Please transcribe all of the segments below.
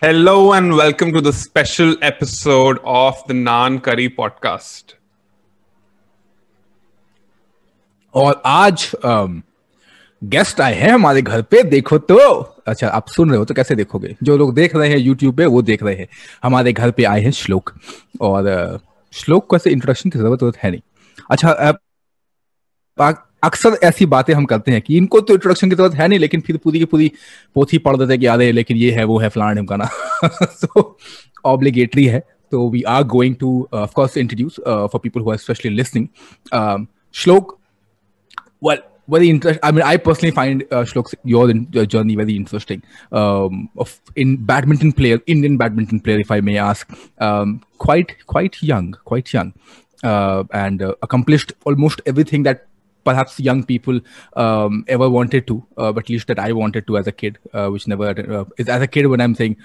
Hello and welcome to the special episode of the Naan Curry podcast. और आज guest आए हैं हमारे घर पे। देखो तो अच्छा, आप सुन रहे हो तो कैसे देखोगे? जो लोग देख रहे हैं यूट्यूब पे वो देख रहे हैं। हमारे घर पे आए हैं श्लोक। और श्लोक को ऐसे इंट्रोडक्शन की जरूरत है नहीं। अच्छा, अक्सर ऐसी बातें हम करते हैं कि इनको तो इंट्रोडक्शन की जरूरत है नहीं, लेकिन फिर पूरी की पूरी पोथी पढ़ देते हैं कि अरे लेकिन ये है वो है फलाना ढिमकाना। तो ऑब्लिगेटरी है। तो we are going to of course introduce for people who are specially listening Shlok. Well, very interesting. I mean, I personally find Shlok's your journey very interesting. In badminton player, Indian badminton player, if I may ask, quite young, and accomplished almost everything that perhaps young people ever wanted to, but at least that I wanted to as a kid, which never is as a kid when I'm saying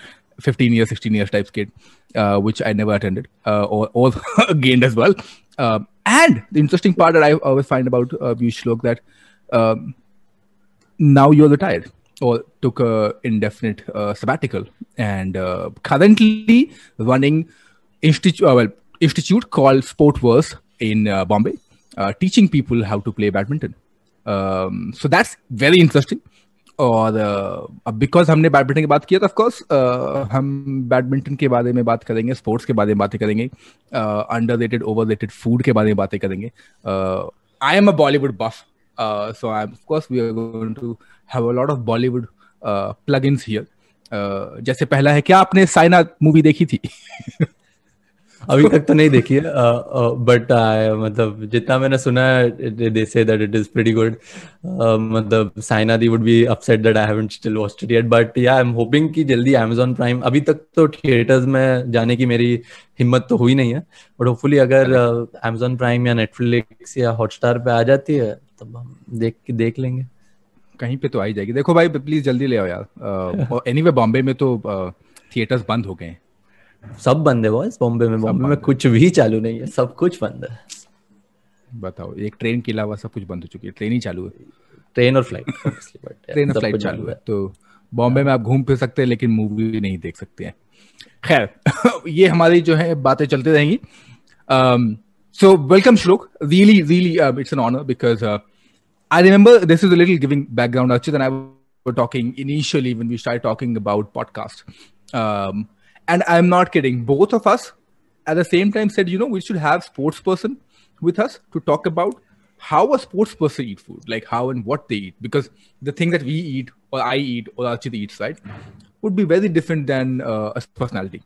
15 years, 16 years type kid, which I never attended or gained as well. And the interesting part that I always find about you, Shlok, that now you're retired or took a indefinite sabbatical and currently running institute called Sportverse in Bombay, teaching people how to play badminton. So that's very interesting. और अब because हमने badminton की बात किया तो of course हम badminton के बारे में बात करेंगे, स्पोर्ट्स के बारे में बातें करेंगे, अंडररेटेड ओवररेटेड फूड के बारे में बातें करेंगे. I am a Bollywood buff, so I of course we are going to have a lot of Bollywood plugins here. जैसे पहला है, क्या आपने साइना मूवी देखी थी? अभी तक तो नहीं देखी है, बट मतलब जितना मैंने सुना है they say that it is pretty good. मतलब साइना दी would be upset that I haven't still watched it yet, but yeah, I'm hoping कि जल्दी Amazon Prime, अभी तक तो थिएटर्स में जाने की मेरी हिम्मत तो हुई नहीं है, बट होपफुली अगर Amazon Prime या Netflix या Hotstar पे आ जाती है तब हम देख लेंगे. कहीं पे तो आ ही जाएगी. देखो भाई, प्लीज जल्दी ले आओ यार. और एनीवे बॉम्बे में तो थिएटर्स बंद हो गए हैं. सब बंद है बॉस. बॉम्बे में कुछ भी चालू नहीं है, सब कुछ बंद है. बताओ, एक ट्रेन के अलावा सब कुछ बंद हो चुकी है. ट्रेन ही चालू है, ट्रेन और फ्लाइट. ट्रेन और फ्लाइट चालू है. तो बॉम्बे में आप घूम फिर सकते हैं लेकिन मूवी नहीं देख सकते हैं. खैर, ये हमारी जो है बातें चलती रहेंगी. So welcome Shlok. Really it's an honour because I remember this is a little giving background. Archit and I were talking initially when we started talking about podcast. And I'm not kidding. Both of us at the same time said, we should have sports person with us to talk about how a sports person eat food, like how and what they eat. Because the thing that we eat or I eat or Archit eats, right, would be very different than a personality.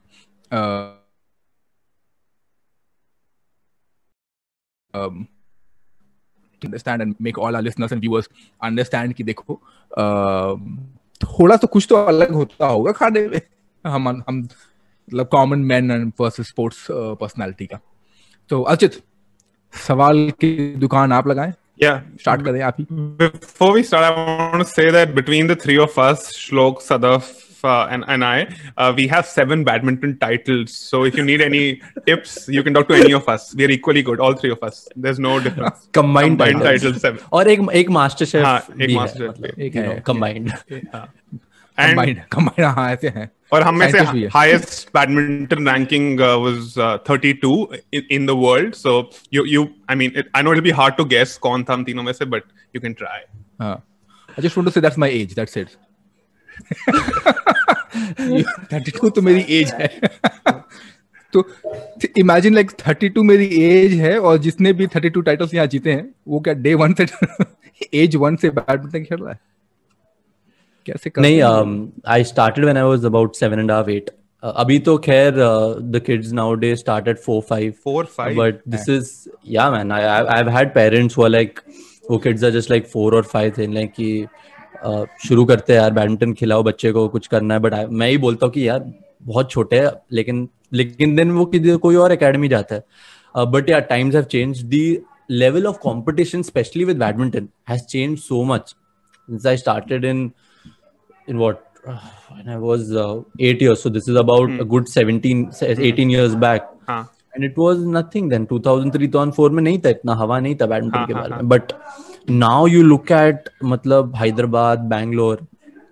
To understand and make all our listeners and viewers understand कि देखो थोड़ा तो कुछ तो अलग होता होगा खाने में. हम मतलब common man and versus sports personality का. तो अर्चित, सवाल की दुकान आप लगाएं. स्टार्ट करें आप ही. Before we start, I want to say that between the three of us, Shlok, Sadaf, and I, we have 7 badminton titles. So if you need any tips, you can talk to any of us. We are equally good, all three of us. There's no difference. Combined titles 7. और एक master chef. हाँ, एक master chef. एक है combined. Combined, हाँ ऐसे हैं. और हम में से highest badminton ranking was 32 in the world. So I mean, I know it'll be hard to guess कौन था हम तीनों में से, but you can try. I just want to say that's my age. That's it. 32 तो मेरी as है. तो इमेजिन लाइक 32 मेरी एज है और जिसने भी 32 टाइटल्स यहाँ जीते हैं वो क्या डे 1 से एज 1 से बैडमिंटन खेल रहा है? कैसे कर नहीं, I started when I was about 7.5 8. अभी तो खैर the kids nowadays start at 4 5, but this is man, I have had parents who are like, वो किड्स आर जस्ट लाइक 4 और 5 थे, लाइक कि शुरू करते हैं यार, बैडमिंटन खिलाओ बच्चे को, कुछ करना है. बट मैं ही बोलता हूँ कि यार बहुत छोटे हैं, लेकिन देन वो कोई और एकेडमी जाता है. बट यार times have changed. The level of competition specially with badminton has changed so much since I started in what when I was 8 years, so this is about a good 18 years back. And it was nothing then. 2003 2004 में नहीं था, इतना हवा नहीं था badminton के बारे में. But now you look at मतलब Hyderabad, Bangalore,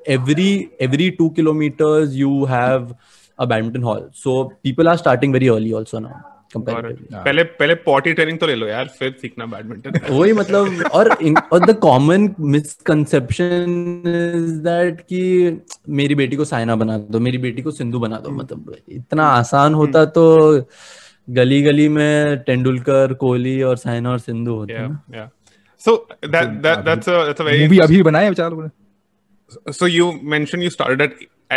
every 2 kilometers you have a badminton hall. So people are starting very early also now comparatively. पहले potty training तो ले लो यार, फिर सीखना बैडमिंटन. वही मतलब, और the common misconception is that कि मेरी बेटी को साइना बना दो, मेरी बेटी को सिंधु बना दो. मतलब इतना आसान होता तो गली गली में तेंदुलकर, कोहली और साइना और सिंधु होते हैं. So that's a very movie अभी बनाए बेचारे लोगों ने. So you mentioned you started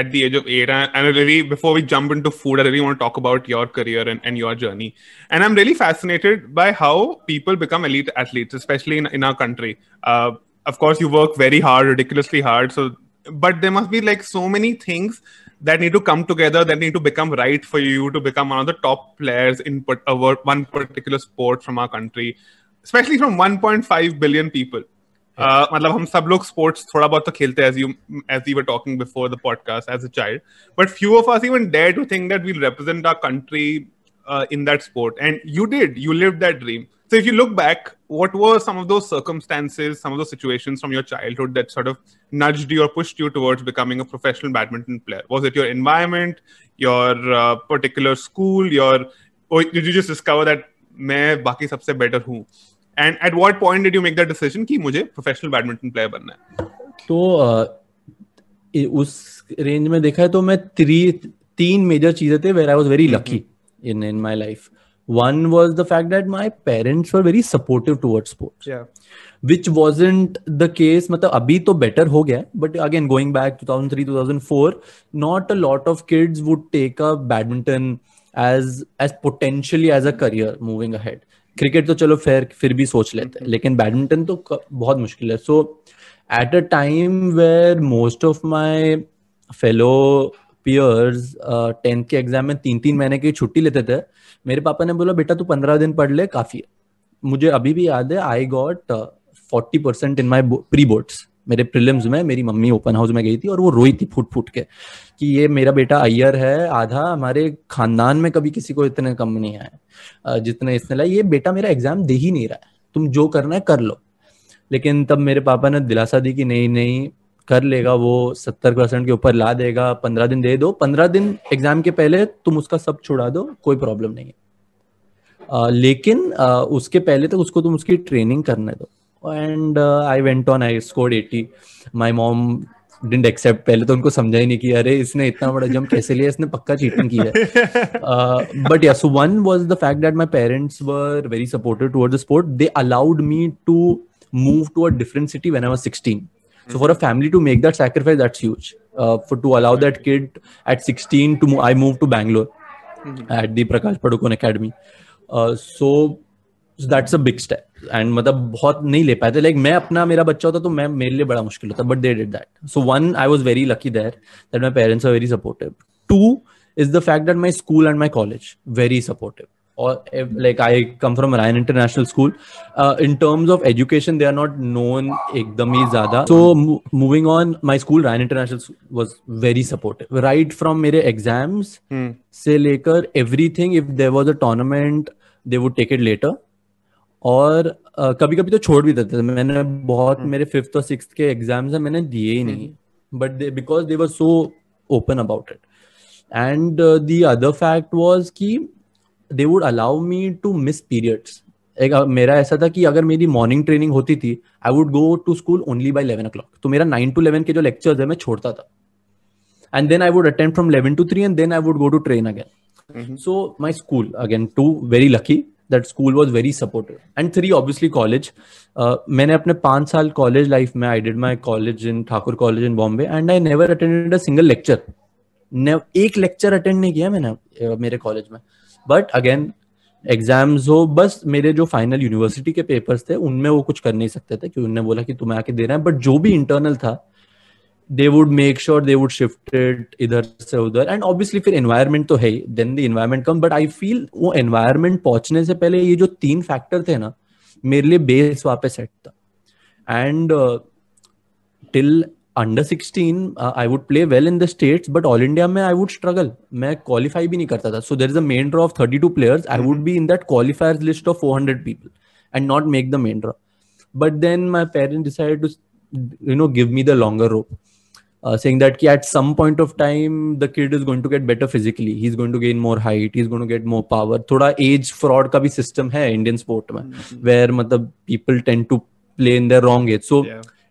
at the age of 8, and really, before we jump into food, I really want to talk about your career and your journey. And I'm really fascinated by how people become elite athletes, especially in our country. Of course, you work very hard, ridiculously hard. So, but there must be like so many things that need to come together, that need to become right for you to become one of the top players in one particular sport from our country, especially from 1.5 billion people. मतलब हम सब लोग sports थोड़ा बहुत तो खेलते हैं, as we were talking before the podcast as a child, but few of us even dare to think that we'll represent our country in that sport, and you lived that dream. So if you look back, what were some of those circumstances, some of those situations from your childhood that sort of nudged you or pushed you towards becoming a professional badminton player? Was it your environment, your particular school, or did you just discover that मैं बाकी सबसे better हूँ? And at what point did you make that decision कि मुझे professional badminton player बनना है? तो उस रेंज में देखा है तो मैं तीन मेजर चीजें थे where I was very lucky in my life. One was the fact that my parents were very supportive towards sports. Yeah. Which wasn't the case. मतलब अभी तो better हो गया, but again going back 2003, 2004, not a lot of kids would take up badminton as potentially as a career moving ahead. Cricket तो चलो फिर भी सोच लेते हैं, लेकिन बैडमिंटन तो बहुत मुश्किल है. So at a time where most of my fellow peers 10th के एग्जाम में 3 महीने की छुट्टी लेते थे, मेरे पापा ने बोला बेटा तू 15 दिन पढ़ ले, काफी है. मुझे अभी भी याद है, I got 40% in my pre boards. मेरे प्रीलिम्स में मेरी मम्मी ओपन हाउस में गई थी और वो रोई थी फूट के कि ये मेरा बेटा अय्यर है, आधा हमारे खानदान में कभी किसी को इतने कम नहीं आए जितने इसने लाए, ये बेटा मेरा एग्जाम दे ही नहीं रहा है, तुम जो करना है कर लो. लेकिन तब मेरे पापा ने दिलासा दी कि नहीं कर लेगा, वो 70% के ऊपर ला देगा, 15 दिन दे दो, 15 दिन एग्जाम के पहले तुम उसका सब छुड़ा दो, कोई प्रॉब्लम नहीं है. लेकिन उसके पहले तक उसको तुम उसकी ट्रेनिंग करने दो. And I went on, I scored 80. My mom didn't accept. पहले तो उनको समझा ही नहीं कि अरे इसने इतना बड़ा जंप कैसे लिया, इसने पक्का चीटिंग की है. But yeah, so one was the fact that my parents were very supportive towards the sport. They allowed me to move to a different city when I was 16. So for a family to make that sacrifice, that's huge. To allow that kid at 16 to move, I moved to Bangalore at the Prakash Padukone Academy. So that's a big step. And मतलब बहुत नहीं ले पाए थे. Like मैं अपना मेरा बच्चा होता तो मेरे लिए बड़ा मुश्किल होता. But they did that. So one, I was very lucky there that my parents are very supportive. Two is the fact that my school and my college very supportive. Or like I come from Ryan International School. In terms of education, they are not known एकदम ही ज़्यादा. So moving on, my school Ryan International was very supportive. Right from मेरे exams से लेकर everything. If there was a tournament, they would take it later. और कभी कभी तो छोड़ भी देते थे. मैंने बहुत मेरे 5th और 6th के एग्जाम्स हैं मैंने दिए ही नहीं, but because they were so open about it. And the other fact was कि they would allow me to miss periods. मेरा ऐसा था कि अगर मेरी मॉर्निंग ट्रेनिंग होती थी, I would go to school only by 11 o'clock. तो मेरा 9 to 11 के जो लेक्चर्स है मैं छोड़ता था, and then I would attend from 11 to 3 and then I would go to train again. So my school again, 2 very lucky that school was very supportive. And 3 obviously college. मैंने अपने 5 साल college life में I did my college in Thakur College in Bombay and I never attended a single lecture. एक lecture attend नहीं किया मैंने मेरे college में. But again एग्जाम्स हो, बस मेरे जो फाइनल यूनिवर्सिटी के पेपर्स थे उनमें वो कुछ कर नहीं सकते थे क्योंकि उन्होंने बोला कि तुम्हें आके देना है. बट जो भी इंटरनल था they would make sure they would shift it इधर से उधर. एंड ऑब्वियसली फिर एनवायरनमेंट तो है ही, then the environment come. But I feel वो एनवायरनमेंट पहुंचने से पहले ये जो 3 फैक्टर थे ना, मेरे लिए बेस वहां पे सेट था. And till under 16 I would play well in the states, but all India में आई वुड स्ट्रगल. मैं क्वालिफाई भी नहीं करता था. So there is a main draw of 32 players. I would be in that qualifiers list of 400 people and not make the main draw. But then my parents decided to give me the longer rope. saying that कि at some point of time the kid is going to get better physically, he's going to gain more height, he's going to get more power. थोड़ा age fraud का भी system है Indian sport में, where मतलब people tend to play in their wrong age, so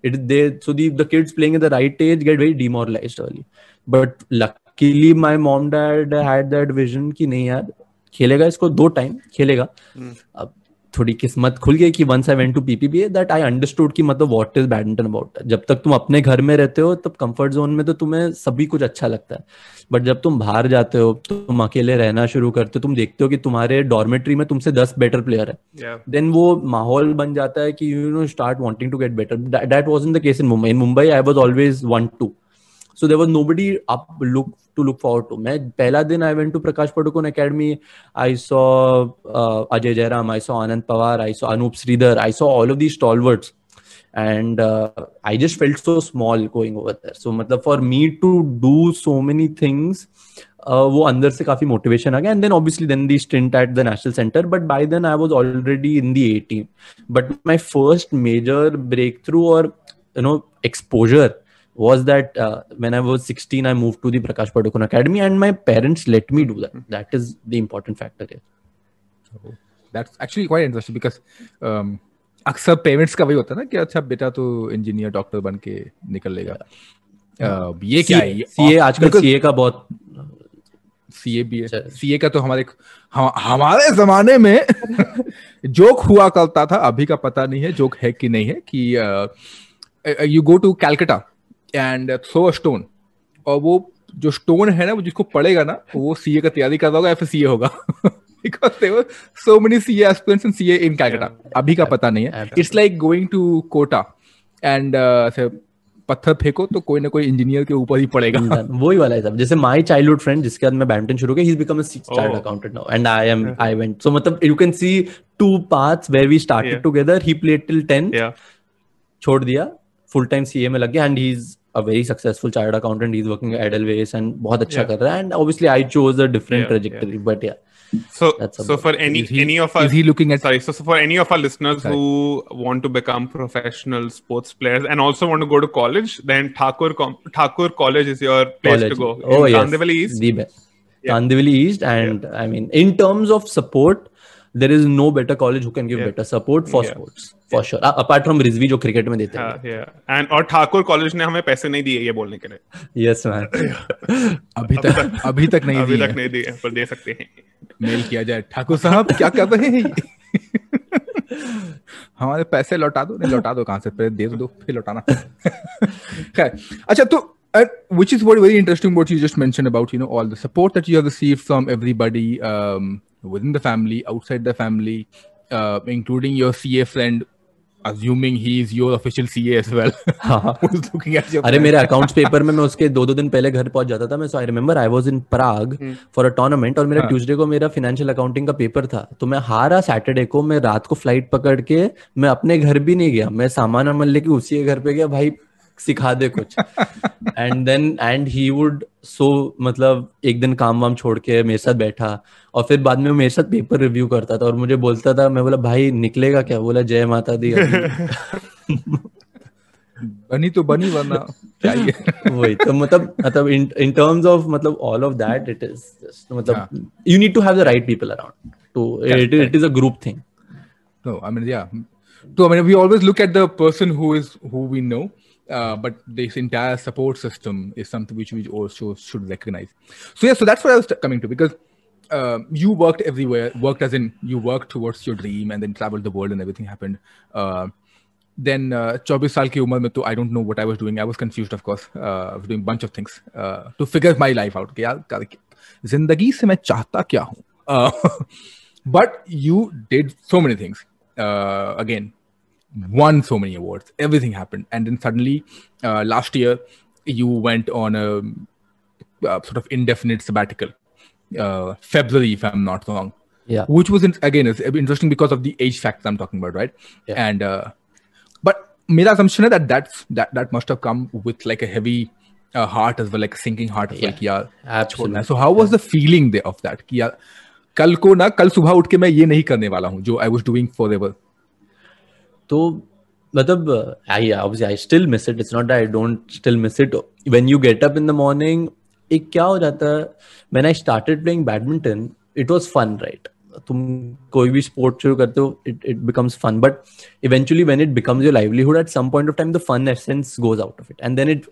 the kids playing at the right age get very demoralized early. But luckily my mom dad had that vision कि नहीं यार खेलेगा इसको 2 time खेलेगा. अब थोड़ी किस्मत खुल गई कि once I went to PPBA that I understood कि मतलब what is badminton about. जब तक तुम अपने घर में रहते हो तब कंफर्ट जोन में तो तुम्हें सभी कुछ अच्छा लगता है, बट जब तुम बाहर जाते हो तुम अकेले रहना शुरू करते हो, तुम देखते हो कि तुम्हारे डॉर्मेट्री में तुमसे 10 बेटर प्लेयर है, देन वो माहौल बन जाता है कि you know start wanting to get better. That wasn't the case in Mumbai. In Mumbai I was always 1-2, so there was nobody to look forward to. मैं पहला दिन I went to Prakash Padukone Academy, I saw Ajay Jairam, I saw Anand Pawar, I saw Anup Sridhar, I saw all of these stalwarts, and I just felt so small going over there. So मतलब for me to do so many things, वो अंदर से काफी motivation आ गया. And then obviously then the stint at the national center, but by then I was already in the A team. But my first major breakthrough or you know exposure was that when I was 16 I moved to the Prakash Padukone Academy, and my parents let me do that. That is the important factor here. Oh, that's actually quite interesting because अक्सर parents का वही होता है ना कि अच्छा बेटा तो इंजीनियर डॉक्टर बन के निकल लेगा. ये क्या है सीए आजकल सीए का बहुत सीए भी है. सीए का तो हमारे जमाने में जोक हुआ करता था, अभी का पता नहीं है जोक है कि नहीं है, कि you go to Calcutta and throw a stone, और वो जो स्टोन है ना वो जिसको पड़ेगा ना वो सीए का तैयारी कर रहा होगा या फिर सीए होगा. Because there were so many CA aspirants and CA in Calcutta. अभी का पता नहीं है. It's like going to Kota and पत्थर फेंको तो कोई ना कोई इंजीनियर के ऊपर ही पड़ेगा. वही वाला है सब. जैसे my childhood friend जिसके बाद मैं बैडमिंटन शुरू किया, he's become a chartered accountant now, and I went. So मतलब you can see 2 paths where we started together. He played till 10th, छोड़ दिया, full time CA में लग गया, and he's a very successful chartered accountant. He's working at Edelweiss and बहुत अच्छा कर रहा है. And obviously I chose a different trajectory, but yeah. So for any of our, is he looking at, so for any of our listeners who want to become professional sports players and also want to go to college, then Thakur College is your place to go. Oh yes, Kandivali East. The best. Kandivali East, and I mean in terms of support, there is no better college who can give better support for sports, for sure. Apart from Rizvi जो cricket में देते हैं. And और Thakur college ने हमें पैसे नहीं दिए ये बोलने के लिए. Yes man. अभी तक नहीं दिए, पर दे सकते हैं. मेल किया जाए, ठाकुर साहब क्या कर रहे हैं हमारे पैसे लौटा दो. नहीं लौटा दो कहाँ से, पहले दे दो फिर लौटाना. अच्छा तो which is very interesting what you just mentioned about, you know, all the support that you have received from everybody within the family, outside the family, including your CA friend, assuming he is your official CA as well. Who's looking at your अरे मेरे accounts paper में मैं उसके 2 दिन पहले घर पहुंच जाता था मैं. So I remember I was in Prague for a tournament, और मेरा ट्यूसडे को मेरा फाइनेंशियल अकाउंटिंग का पेपर था. तो मैं हारा सैटरडे को, मैं रात को फ्लाइट पकड़ के मैं अपने घर भी नहीं गया, मैं सामान वामान लेके उसी के घर पे गया, भाई सिखा दे कुछ. एंड ही वुड सो मतलब एक दिन काम वाम छोड़ के मेरे साथ बैठा, और फिर बाद में मेरे साथ पेपर रिव्यू करता था और मुझे बोलता था, मैं बोला भाई निकलेगा क्या? बोला जय माता दी. बनी तो बनी वरना चाहिए. वही तो मतलब in terms of मतलब all of that, it is just मतलब you need to have the right people around to it is a group thing. No, I mean we always look at the person who we know. But this entire support system is something which we also should recognize. So that's what I was coming to, because you worked everywhere. Worked as in you worked towards your dream and then traveled the world and everything happened. Then 24 साल की उम्र में तो I don't know what I was doing. I was confused, of course. I was doing a bunch of things to figure my life out. कि यार जिंदगी से मैं चाहता क्या हूँ? But you did so many things. Again, won so many awards, everything happened, and then suddenly last year you went on a sort of indefinite sabbatical, February if I'm not wrong, which was again it's interesting because of the age factor I'm talking about, right? And but mera assumption hai that must have come with like a heavy heart as well, like a sinking heart as well, ki yaar absolutely. So how was the feeling there of that ki yaar कल सुबह उठ के मैं ये नहीं करने वाला हूँ जो I was doing forever? तो obviously I still miss it. It's not that I don't still miss it. When you get up in the morning, एक क्या हो जाता है, when I started playing badminton, it was fun, right? तुम कोई भी sport शुरू करते हो, it becomes fun. But eventually, when it becomes your livelihood, at some point of time, the fun essence goes out of it. And then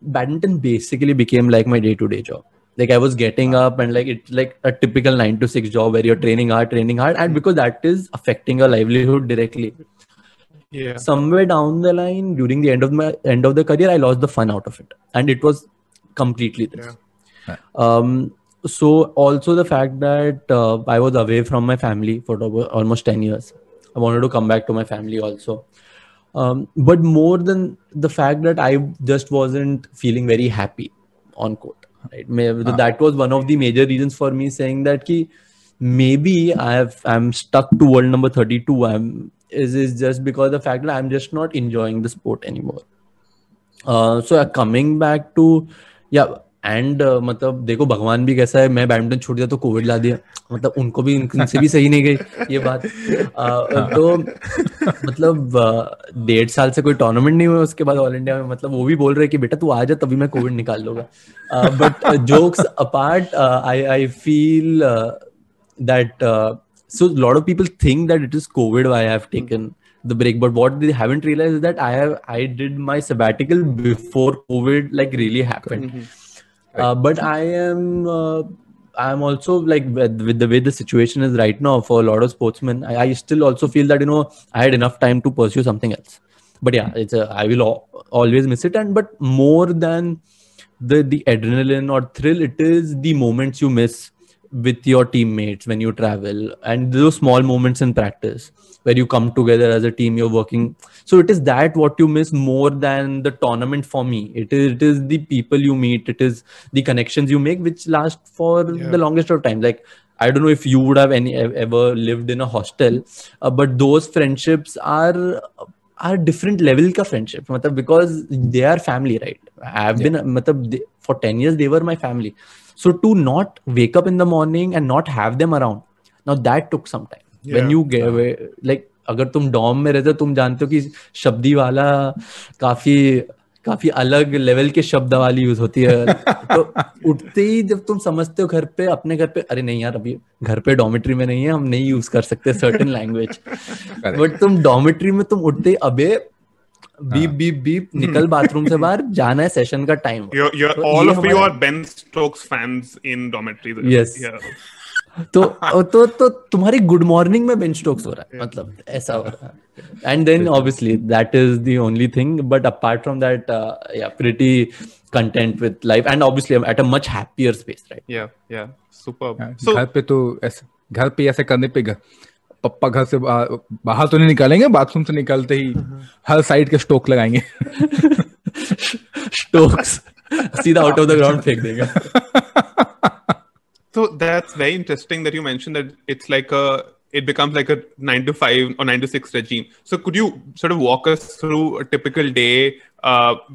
badminton basically became like my day-to-day job. Like I was getting up and like it's like a typical 9 to 6 job where you're training hard, and because that is affecting your livelihood directly. Yeah. Somewhere down the line, during the end of the career, I lost the fun out of it, and it was completely this. Yeah. So also the fact that I was away from my family for almost 10 years. I wanted to come back to my family also. But more than the fact that I just wasn't feeling very happy on court. Right? That was one of the major reasons for me saying that maybe I'm stuck to world number 32. Is just because the fact that I'm just not enjoying the sport anymore. So coming back to and मतलब देखो भगवान भी कैसा है, मैं badminton छूट गया तो कोविड ला दिया, मतलब उनको भी उनसे भी सही नहीं गई ये बात। तो मतलब 1.5 साल से कोई टूर्नामेंट नहीं हुआ उसके बाद ऑल इंडिया में, मतलब वो भी बोल रहे कि बेटा तू आ जा तभी मैं कोविड निकाल लूंगा। But jokes apart, I feel that so a lot of people think that it is COVID why I have taken the break, but what they haven't realized is that I did my sabbatical before COVID like really happened. But I'm also like with the way the situation is right now for a lot of sportsmen, I still also feel that I had enough time to pursue something else. But yeah, I will always miss it, and but more than the adrenaline or thrill, it is the moments you miss with your teammates when you travel, and those small moments in practice where you come together as a team, you're working. So it is that what you miss more than the tournament for me. It is the people you meet, it is the connections you make, which last for the longest of time. Like I don't know if you would have ever lived in a hostel, but those friendships are different level ka friendship, because they are family, right? I've been for 10 years they were my family. So to not wake up in the morning and not have them around, now that took some time. When you get away, like अगर तुम Dom में रहते तुम जानते हो कि शब्दी वाला काफी अलग लेवल के शब्दावली यूज होती है। तो उठते ही जब तुम समझते हो घर पे, अपने घर पे, अरे नहीं यार अभी घर पे डॉर्मेट्री में नहीं है, हम नहीं यूज कर सकते सर्टेन लैंग्वेज, बट तुम डॉर्मेट्री में तुम उठते ही अबे बीप बीप बीप निकल बाथरूम से बाहर, जाना है सेशन का time. All of you are Ben Stokes fans in dormitory. Yes. तो तुम्हारी गुड मॉर्निंग में बेन स्टोक्स हो रहा है, मतलब ऐसा हो रहा है। And then obviously that is the only thing, but apart from that pretty content with life, and obviously at a much happier space, right? या सुपर। सो घर पे तो ऐसे, घर पे ऐसे करने पे पप्पा घर से बाहर तो नहीं निकालेंगे, बाथरूम से निकलते ही हर साइड के स्टोक लगाएंगे। स्टोक्स सीधा आउट ऑफ द ग्राउंड फेंक देगा। So that's very interesting that you mentioned that it's like it becomes like a 9 to 5 or 9 to 6 regime. So could you sort of walk us through a typical day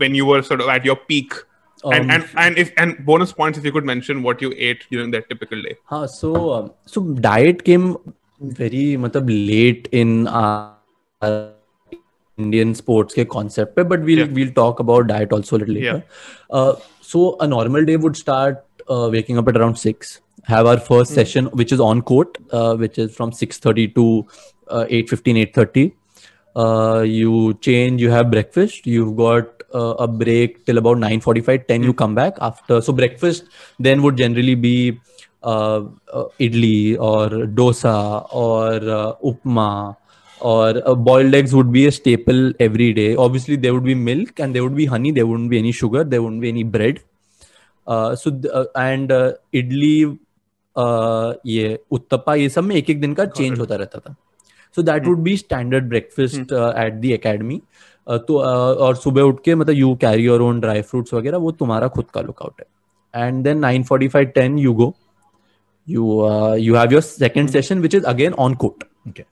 when you were sort of at your peak? And bonus points if you could mention what you ate during that typical day. So diet came very late in Indian sports ke concept pe, but we'll talk about diet also a little later. So a normal day would start waking up at around 6, have our first session which is on court, which is from 6:30 to 8:15, 8:30. You change, you have breakfast, you've got a break till about 9:45, 10 you come back after. So breakfast then would generally be idli or dosa or upma, or boiled eggs would be a staple every day. Obviously there would be milk and there would be honey, there wouldn't be any sugar, there wouldn't be any bread. And idli, ये उत्तपा, ये सब में एक दिन का change होता रहता था. So that would be standard breakfast at the academy. तो और सुबह उठ के you carry your own dry fruits वगैरह, वो तुम्हारा खुद का lookout है. And then 9:45, 10 you go. You have your second session which is again on court. Okay.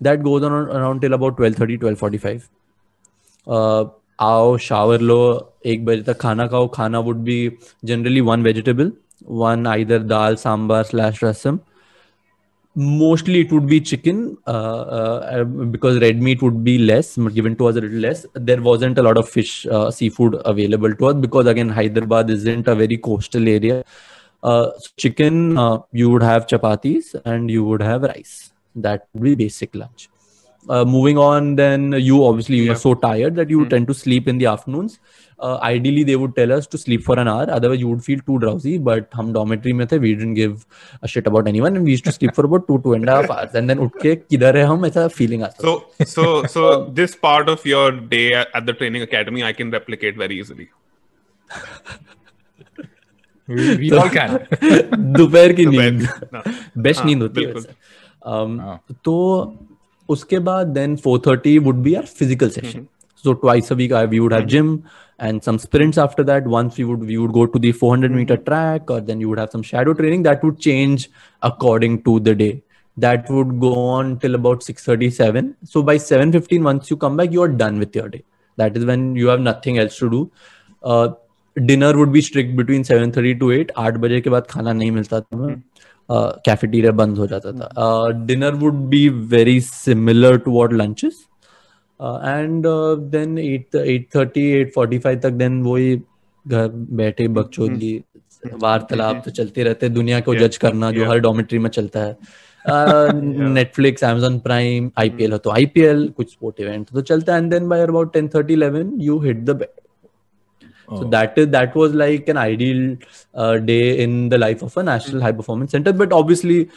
That goes on around till about 12:30, 12:45. आओ shower लो, 1 बजे तक खाना खाओ. खाना would be generally one vegetable, one either dal, sambar / rasam. Mostly it would be chicken because red meat would be less, given to us a little less. There wasn't a lot of fish, seafood available to us because again Hyderabad isn't a very coastal area. Chicken, you would have chapatis and you would have rice. That would be basic lunch. Moving on, then you obviously you are so tired that you tend to sleep in the afternoons. Ideally, they would tell us to sleep for an hour. Otherwise, you would feel too drowsy. But hum dormitory mein the, we didn't give a shit about anyone, and we used to sleep for about 2.5 hours, and then उठ के किधर है हम ऐसा feeling आता. So this part of your day at the training academy, I can replicate very easily. We all can. दोपहर की नींद बेस्ट नींद होती है वैसे. तो उसके बाद then 4:30 would be our physical session. So twice a week we would have gym and some sprints after that. Once we would go to the 400-meter track, or then you would have some shadow training that would change according to the day. That would go on till about 6:37. So by 7:15, once you come back, you are done with your day. That is when you have nothing else to do. Dinner would be strict between 7:30 to 8. 8 बजे के बाद खाना नहीं मिलता था. Cafeteria बंद हो जाता था. Dinner would be very similar to what lunches. And then 8:30, 8:45 तक then वही घर बैठे बकचोदी वार्तालाप तो चलते रहते. दुनिया को जज करना जो हर डॉर्मेट्री में चलता है. Netflix, Amazon Prime, IPL हो तो IPL, कुछ sport event तो चलता है. And then by about 10:30, 11 you hit the bed. So that was like an ideal day in the life of a national high performance center. But obviously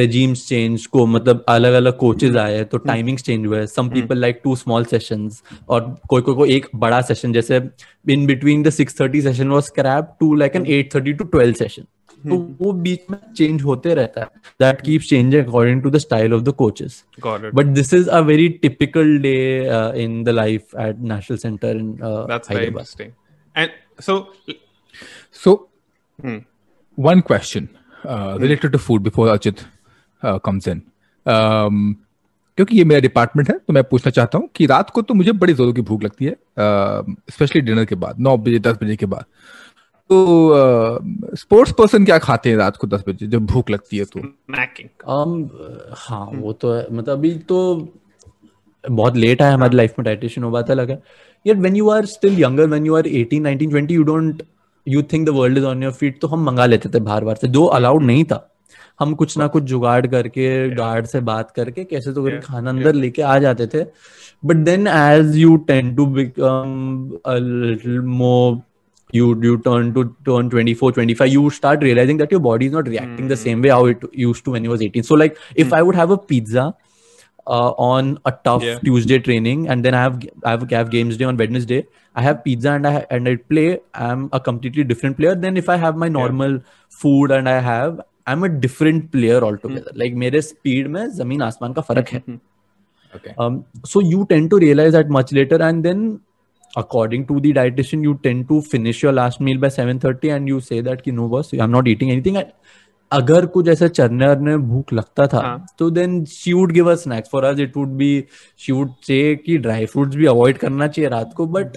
regimes change को मतलब अलग अलग coaches आए तो timings change हुए. Some people like 2 small sessions और कोई एक बड़ा session जैसे in between the 6:30 session was scrapped to like an 8:30 to 12 session. तो वो बीच में change होते रहता है. That keeps changing according to the style of the coaches. Got it. But this is a very typical day in the life at National Center in That's very interesting. And so one question related to food before Archit comes in. क्योंकि ये मेरा department है तो मैं पूछना चाहता हूँ कि रात को तो मुझे बड़ी जोरों की भूख लगती है, स्पेशली डिनर के बाद 9 बजे 10 बजे के बाद. तो स्पोर्ट्स पर्सन क्या खाते हैं रात को 10 बजे जब भूख लगती है तो? हाँ वो तो है. मतलब अभी तो बहुत लेट है हमारी लाइफ में डाइटिशियन हो बात अलग है. Yet when you are still younger, when you are 18, 19, 20, you think the world is on your feet. तो हम मंगा लेते थे बाहर से, जो अलाउड नहीं था. हम कुछ ना कुछ जुगाड़ करके गार्ड से बात करके कैसे तो करके खाना अंदर लेके आ जाते थे. But then as you tend to become a little more, you turn 24, 25, you start realizing that your body is not reacting the same way how it used to when you was 18. So like if I would have a pizza on a tough Tuesday training, and then I have games day on Wednesday, I have pizza and I play, I'm a completely different player than if I have my normal food and I'm a different player altogether. Like मेरे speed में जमीन आसमान का फर्क है. Okay. So you tend to realize that much later, and then according to the dietitian, you tend to finish your last meal by 7:30, and you say that कि no boss, I'm not eating anything. अगर कुछ ऐसा चरने अरने भूख लगता था तो then she would give us snacks. For us it would be, she would say कि ड्राई फ्रूट्स भी अवॉइड करना चाहिए रात को, बट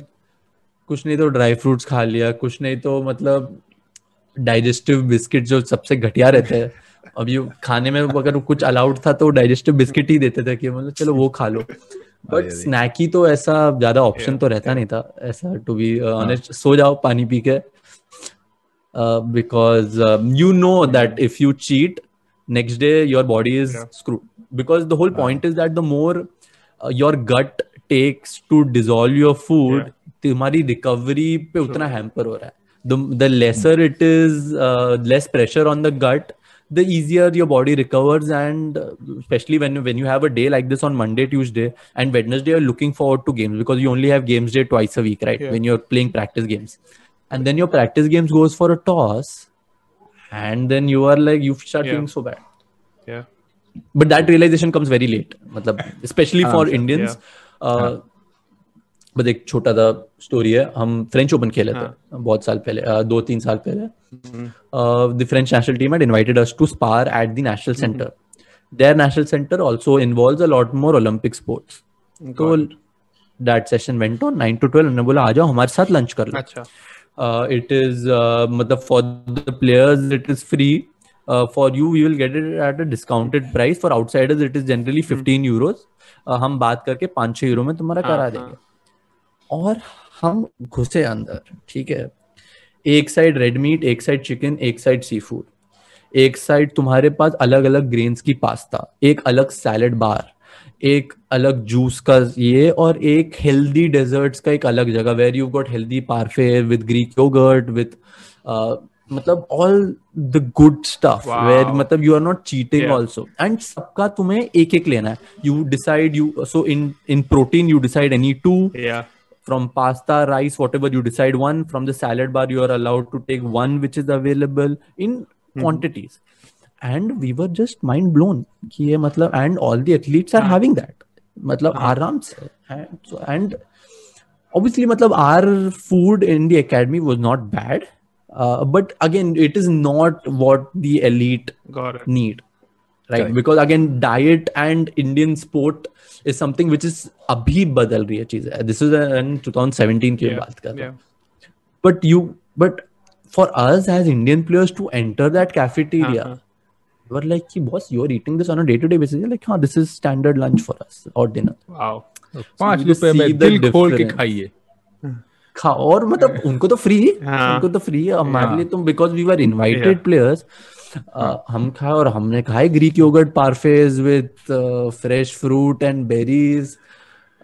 कुछ नहीं तो ड्राई फ्रूट्स खा लिया, कुछ नहीं तो मतलब डाइजेस्टिव बिस्किट जो सबसे घटिया रहते हैं. अब ये खाने में अगर कुछ अलाउड था तो डाइजेस्टिव बिस्किट ही देते थे कि मतलब चलो वो खा लो. बट स्नैकी तो ऐसा ज्यादा ऑप्शन तो रहता नहीं था ऐसा, टू बी ऑनेस्ट. सो जाओ पानी पी के. Because you know that if you cheat, next day your body is screwed. Because the whole point is that the more your gut takes to dissolve your food, तुम्हारी recovery पे उतना hamper हो रहा है. The lesser it is, less pressure on the gut, the easier your body recovers. And especially when you have a day like this on Monday, Tuesday, and Wednesday, you're looking forward to games because you only have games day twice a week, right? When you're playing practice games. And then your practice games goes for a toss, and then you are like, you start feeling so bad. Yeah. But that realization comes very late, मतलब especially for Indians. बस एक छोटा सा story है. हम French open खेले थे बहुत साल पहले, 2-3 साल पहले. The French national team had invited us to spar at the national center. Their national center also involves a lot more Olympic sports. So that session went on 9 to 12. उन्होंने बोला आ जाओ हमारे साथ लंच कर लो. अच्छा. It is मतलब for the players it is free. for you we will get it at a discounted price. For outsiders it is generally 15 euros. हम बात करके 5-6 यूरो में तुम्हारा करा देंगे. और हम घुसे अंदर, ठीक है, एक साइड रेड मीट, एक साइड चिकन, एक साइड सी फूड, एक साइड तुम्हारे पास अलग अलग ग्रेन्स की पास्ता, एक अलग सैलेड बार, एक अलग जूस का ये, और एक हेल्दी डेजर्ट्स का एक अलग जगह where you got healthy parfait with Greek yoghurt with मतलब all the good stuff where मतलब you are not cheating also. And सबका तुम्हें एक एक लेना है. You decide you so in protein you decide any 2. From pasta, rice, whatever you decide one. From the salad bar, you are allowed to take one which is available in quantities. And we were just mind blown. कि ये मतलब, and all the athletes are having that. मतलब आराम से. And obviously मतलब our food in the academy was not bad. But again, it is not what the elite need. Right? Correct. Because again, diet and Indian sport is something which is abhi badal rahi hai cheez hai. This is in 2017 की बात कर रहा हूँ. But for us as Indian players to enter that cafeteria, we were like, boss, you are eating this on a day-to-day basis. You're like, this is standard lunch for us or dinner. Wow. ₹5 में दिल खोल के खाइए. और मतलब उनको तो free है, हमारे लिए तो because we were invited players. हम खाए और हमने खाए Greek yoghurt parfaits with fresh fruit and berries.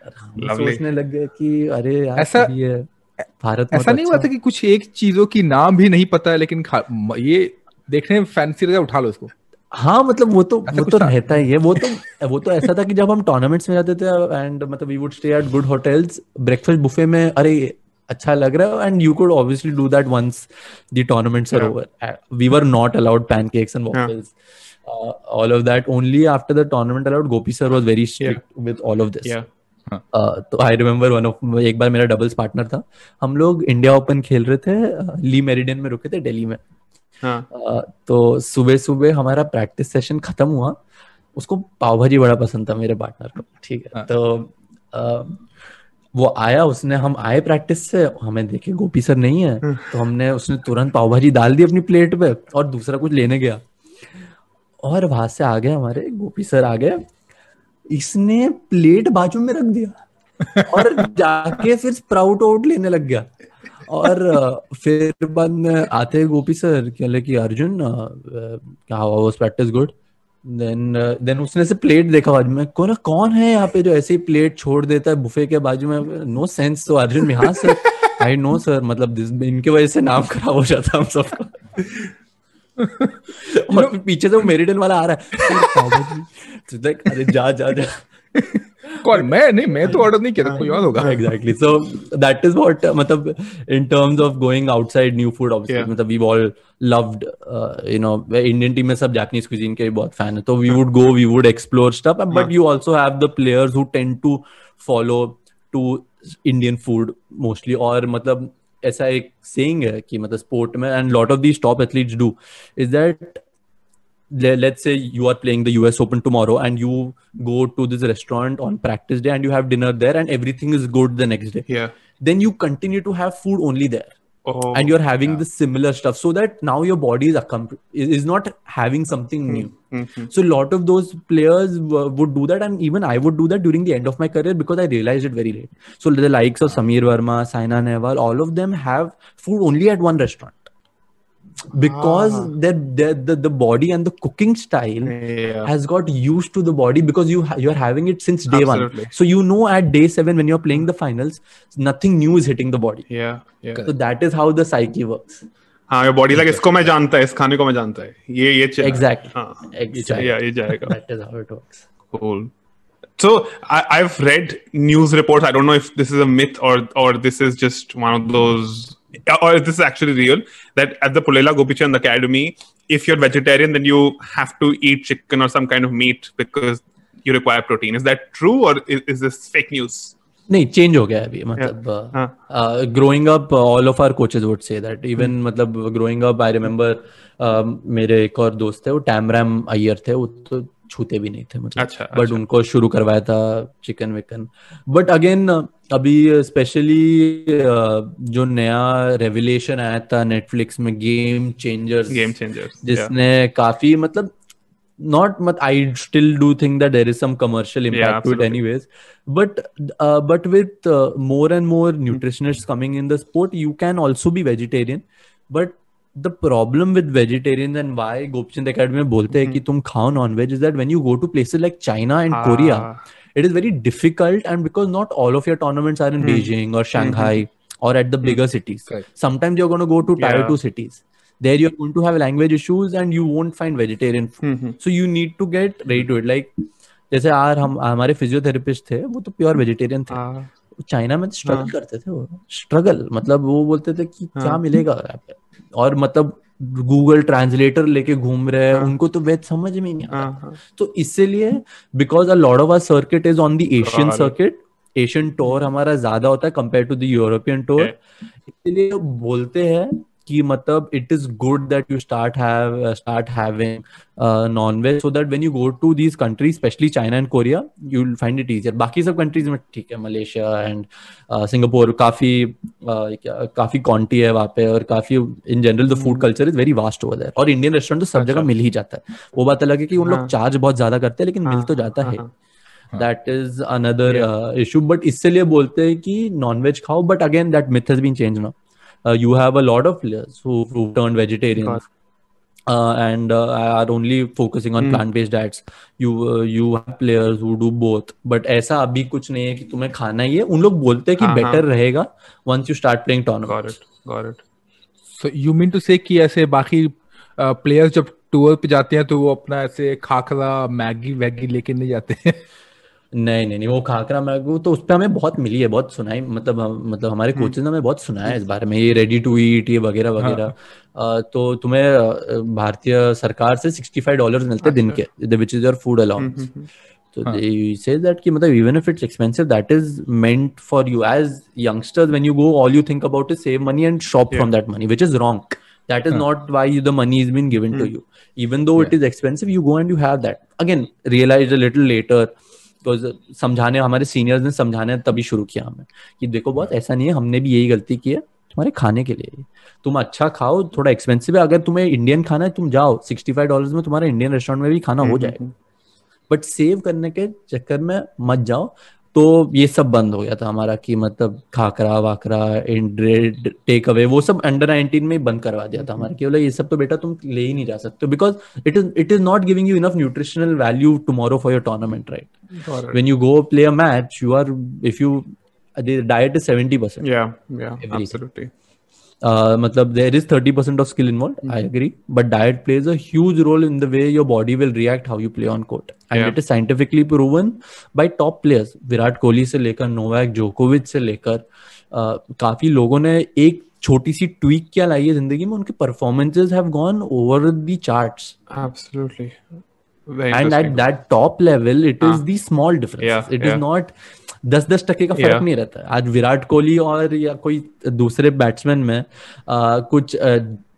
सोचने लग गए कि अरे यार ऐसा भारत ऐसा नहीं हुआ था कि कुछ एक चीजों की नाम भी नहीं पता है लेकिन ये देखने में फैंसी लगा, उठा लो इसको. हाँ मतलब वो तो रहता ही है. वो तो ऐसा था कि जब हम टूर्नामेंट्स में जाते थे एंड मतलब we would stay at good hotels, breakfast buffet में अरे अच्छा लग रहा है, and you could obviously do that once the tournaments are over. We were not allowed pancakes and waffles, all of that. Only after the tournament allowed. Gopi sir was very strict with all of this. तो I remember एक बार मेरा doubles partner था, हम लोग India open खेल रहे थे, ली meridian में रुके थे दिल्ली में. तो सुबह सुबह हमारा प्रैक्टिस सेशन खत्म हुआ. उसको पाव भाजी बड़ा पसंद था मेरे पार्टनर को, ठीक है. तो वो आया, हम आए प्रैक्टिस से, हमें देखे गोपी सर नहीं है, तो उसने तुरंत पाव भाजी डाल दी अपनी प्लेट पे और दूसरा कुछ लेने गया. और वहां से आ गए हमारे गोपी सर आ गए, इसने प्लेट बाजू में रख दिया और जाके फिर स्प्राउट आउट लेने लग गया. और फिर बाद में आते गोपी सर कहले कि अर्जुन क्या हुआ, प्रैक्टिस गुड. देन उसने से प्लेट देखा बाजू में, कौन है यहाँ पे जो ऐसे ही प्लेट छोड़ देता है बुफे के बाजू में. No sense. तो अर्जुन में हाँ सर, आई नो सर, मतलब इनके वजह से नाम खराब हो जाता हम सबका. और फिर पीछे से वो मेरिडियन वाला आ रहा है, अरे जा कौन, मैं तो ऑर्डर नहीं किया, कोई और होगा. Exactly. So that is what मतलब in terms of going outside new food, obviously मतलब we all loved Indian team में सब Japanese cuisine के बहुत fan है, तो we would go, we would explore stuff, but you also have the players who tend to follow to Indian food mostly. और मतलब ऐसा एक saying है कि मतलब sport में, and lot of these top athletes do, is that let's say you are playing the US Open tomorrow and you go to this restaurant on practice day and you have dinner there and everything is good the next day. Then you continue to have food only there. And you're having the similar stuff, so that now your body is not having something new. So a lot of those players would do that, and even I would do that during the end of my career because I realized it very late. So the likes of Sameer Verma, Saina Nehwal, all of them have food only at one restaurant. Because the body and the cooking style has got used to the body, because you're having it since day one. So at day 7 when you're playing the finals, nothing new is hitting the body. So that is how the psyche works. your body like इसको मैं जानता है, इस खाने को मैं जानता है, ये exactly. ये जाएगा. That is how it works. Cool. So I've read news reports. I don't know if this is a myth or this is just one of those, or if this is actually real, that at the Pulela Gopichand Academy, if you're vegetarian, then you have to eat chicken or some kind of meat because you require protein. Is that true, or is this fake news? नहीं, change हो गया अभी. मतलब growing up, all of our coaches would say that. Even मतलब growing up, I remember मेरे एक और दोस्त थे, वो टैमराम अय्यर थे, वो छूते भी नहीं थे मतलब. बट उनको शुरू करवाया था चिकन विकन. बट अगेन अभी स्पेशली जो नया रेवलेशन आया था नेटफ्लिक्स में, गेम चेंजर्स, जिसने काफी मतलब I still do think that there is some commercial impact to it anyways, but with more and more nutritionists coming in the sport, you can also be vegetarian. But the problem with vegetarians and why Gopchand Academy में बोलते हैं कि तुम खाओ non-veg is that when you go to places like China and Korea, it is very difficult, and because not all of your tournaments are in Beijing or Shanghai or at the bigger cities. Sometimes you're going to go to tier 2 cities. There you're going to have language issues and you won't find vegetarian food. So you need to get ready to it. Like जैसे हमारे physiotherapist थे, वो तो pure vegetarian थे. China में struggle करते थे, वो स्ट्रगल मतलब वो बोलते थे कि क्या मिलेगा यहाँ पे, और मतलब गूगल ट्रांसलेटर लेके घूम रहे हैं, उनको तो वेज समझ में नहीं आता. तो इसीलिए because a lot of our circuit is on the Asian circuit, Asian tour हमारा ज्यादा होता है compare to the European tour. इसलिए बोलते हैं कि मतलब it is good that you start having non-veg, so that when you go to these countries, especially China and Korea, you'll find it easier. बाकी सब countries में ठीक है, मलेशिया एंड सिंगापुर काफी क्वांटिटी है वहाँ पे, और काफी in general the food culture is very vast over there, और इंडियन रेस्टोरेंट तो सब जगह मिल ही जाता है. वो बात अलग है कि उन लोग चार्ज बहुत ज्यादा करते हैं, लेकिन मिल तो जाता है. That is another issue. But इसलिए बोलते हैं कि non-veg खाओ, but again that myth has been changed now. You have a lot of players who turned vegetarians and are only focusing on plant-based diets. You have players who do both, but ऐसा अभी कुछ नहीं है कि तुम्हें खाना ही है. उन लोग बोलते हैं कि better रहेगा once you start playing tournaments. Got it. So you mean to say कि ऐसे बाकी players जब टूर पे जाते हैं तो वो अपना ऐसे खाखरा मैगी वैगी लेके नहीं जाते हैं? नहीं, वो खाकरा मैगू तो उस पे हमें बहुत मिली है, बहुत सुनाई, मतलब हमारे कोचेस ने हमें बहुत सुनाया है इस बारे में, ये रेडी टू ईट ये वगैरह वगैरह. तो तुम्हें भारतीय सरकार से $65 मिलते हैं दिन के, which is your food allowance. So they say that कि मतलब even if it's expensive, that is meant for you as youngsters. When you go, all you think about is save money and shop from that money, which is wrong. That is not why the money is being given to you. Even though it is expensive, you go and you have that. Again, realized a little later. तो समझाने हमारे seniors ने समझाने तभी शुरू किया हमें कि देखो बहुत ऐसा नहीं है, हमने भी यही गलती की है, तुम्हारे खाने के लिए तुम अच्छा खाओ, थोड़ा एक्सपेंसिव है, अगर तुम्हें इंडियन खाना है तुम जाओ, $65 में तुम्हारा इंडियन रेस्टोरेंट में भी खाना हो जाएगा, बट सेव करने के चक्कर में मत जाओ. तो ये सब बंद हो गया था हमारा कि मतलब खाकरा वाकरा टेक अवे वो सब अंडर 19 में बंद करवा दिया था हमारा, केवल ये सब तो बेटा तुम ले ही नहीं जा सकते, because it is not giving you enough nutritional value tomorrow for your tournament, right? When you go play a match, the diet is 70%. Yeah, absolutely. मतलब there is 30% of skill involved. I agree, but diet plays a huge role in the way your body will react how you play on court, and it is scientifically proven by top players. Virat Kohli से लेकर Novak जोकोविच से लेकर काफी लोगों ने एक छोटी सी ट्वीक क्या लाई है जिंदगी में, उनके performances have gone over the charts. Absolutely. And at that top level, it is the small difference. It is not 10% का फर्क नहीं रहता है. आज विराट कोहली और या कोई दूसरे बैट्समैन में कुछ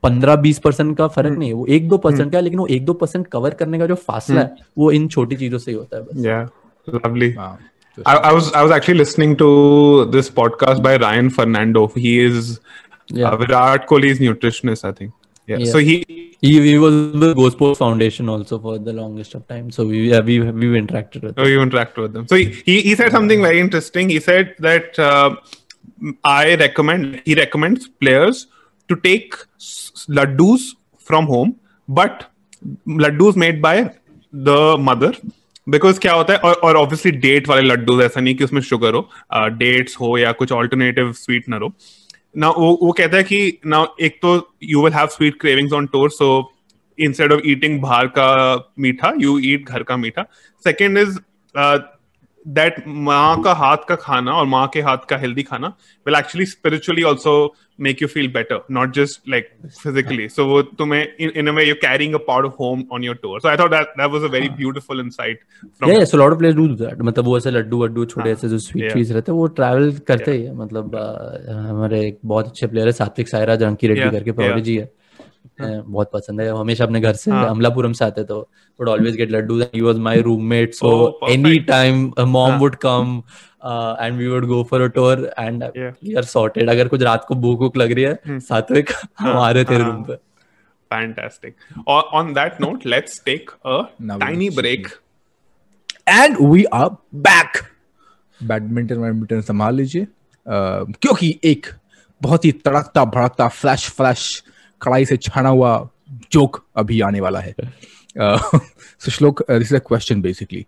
15-20% का फर्क नहीं है, वो 1-2% का, लेकिन वो 1-2% कवर करने का जो फासला है वो इन छोटी चीजों से ही होता है बस. Yeah, lovely. I was actually listening to this podcast by Ryan Fernando. He is Virat Kohli's nutritionist, I think. Yeah. So he was the Go Sports Foundation also for the longest of time. So we interacted with them. Oh, you interacted with them. So he said something very interesting. He said that he recommends players to take laddus from home, but laddus made by the mother. Because क्या होता है, और obviously date वाले लड्डू, ऐसा नहीं कि उसमें sugar हो, dates हो या कुछ alternative sweetener हो. Now वो कहता है कि now एक तो you will have sweet cravings on tour, so instead of eating बाहर का मीठा you eat घर का मीठा. Second is that माँ का हाथ का खाना और माँ के हाथ का healthy खाना will actually spiritually also make you feel better, not just like physically. So वो तुम्हें in a way you're carrying a part of home on your tour. So I thought that was a very beautiful insight. So a lot of players do that. मतलब वो ऐसे लड्डू छोटे ऐसे जो sweet चीज रहते हैं वो ट्रैवल करते ही है. मतलब हमारे एक बहुत अच्छे प्लेयर है सात्विक साईराज, अंकी रेड्डी करके प्रोडिजी है, बहुत पसंद है, हमेशा अपने घर से अमलापुरम से आते तो would always get laddus and he was my roommate, so anytime a mom would come and we would go for a tour and we are sorted. अगर कुछ रात को भूख लग रही है सात्विक हम आ रहे थे रूम पे. Fantastic. On that note, let's take a tiny break. And we are back. Badminton संभाल लीजिए क्योंकि एक बहुत ही तड़कता भड़कता फ्लैश कड़ाई से छाना हुआ जोक अभी आने वाला है. So Shlok, this is a question basically.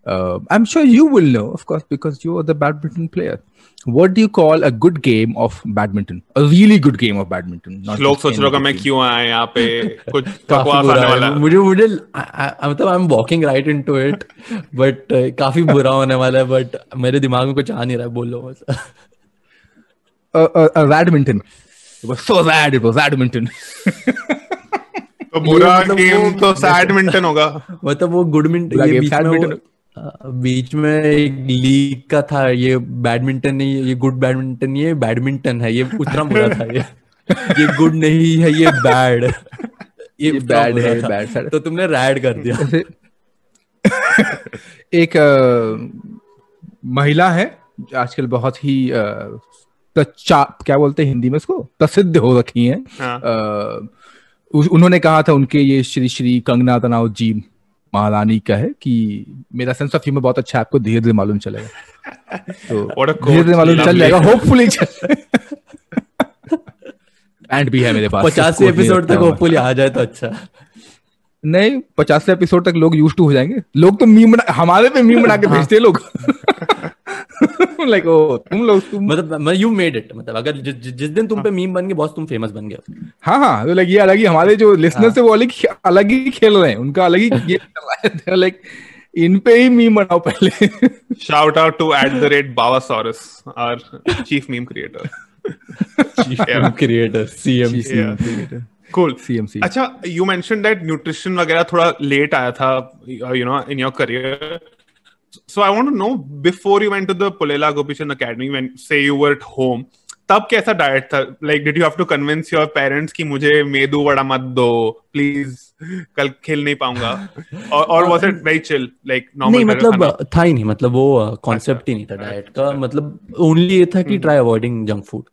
I'm sure you will know, of course, because you are the badminton player. What do you call a good game of badminton? A really good game of badminton. Shlok सोच रहा मैं क्यों आया यहाँ पे कुछ बकवास आने वाला. मुझे मतलब I'm walking right into it, but काफी बुरा होने वाला है, but मेरे दिमाग में कुछ आ नहीं रहा है, बोलो बस. Badminton. It was so sad. It was badminton. तो बुरा गेम तो सैडमिंटन होगा. मतलब वो गुडमिंटन ये बीच में एक लीग का था, ये बैडमिंटन नहीं, ये गुड बैडमिंटन, ये बैडमिंटन है, ये उतना बुरा था. ये गुड नहीं है, ये बैड, ये बैड है, बैड. तो तुमने रैड कर दिया. एक महिला है आजकल बहुत ही क्या बोलते हैं हिंदी में इसको, प्रसिद्ध हो रखी है. उन्होंने कहा था, उनके ये श्री कंगना तनाव जी महारानी का है कि मेरा सेंस ऑफ ह्यूमर बहुत अच्छा है, आपको धीरे धीरे मालूम चलेगा. तो धीरे धीरे मालूम चल जाएगा, होपफुली. एंड भी है मेरे पास 50 एपिसोड तक होपफुली आ जाए तो अच्छा. नहीं 50 एपिसोड तक लोग यूज्ड टू हो जाएंगे. लोग तो मीम हमारे पे मीम बना के भेजते हैं लोग. Like, oh, तुम मतलब you made it, मतलब अगर जिस दिन तुम पे मीम बन गए बॉस, तुम फेमस बन गए. हाँ तो ये अलग ही हमारे जो लिसनर्स है वो अलग ही खेल रहे हैं, उनका अलग ही गेम चल रहा है. लाइक इन पे ही मीम बनाओ पहले. Shout out to @Bawasaurus, our chief meme creator. Meme creator, CMC creator. Cool. CMC. अच्छा, you mentioned that nutrition वगैरह थोड़ा late आया था, you know, in your career. So I want to know, before you went to the Pulela Gopichand Academy, when say you were at home, तब कैसा diet था? Like, did you have to convince your parents कि मुझे मेदू वड़ा मत दो, please, कल खेल नहीं पाऊंगा? or was it very chill, like normal? नहीं, मतलब था ही नहीं, मतलब वो concept ही नहीं था डाइट का. मतलब only ये था कि try avoiding junk food.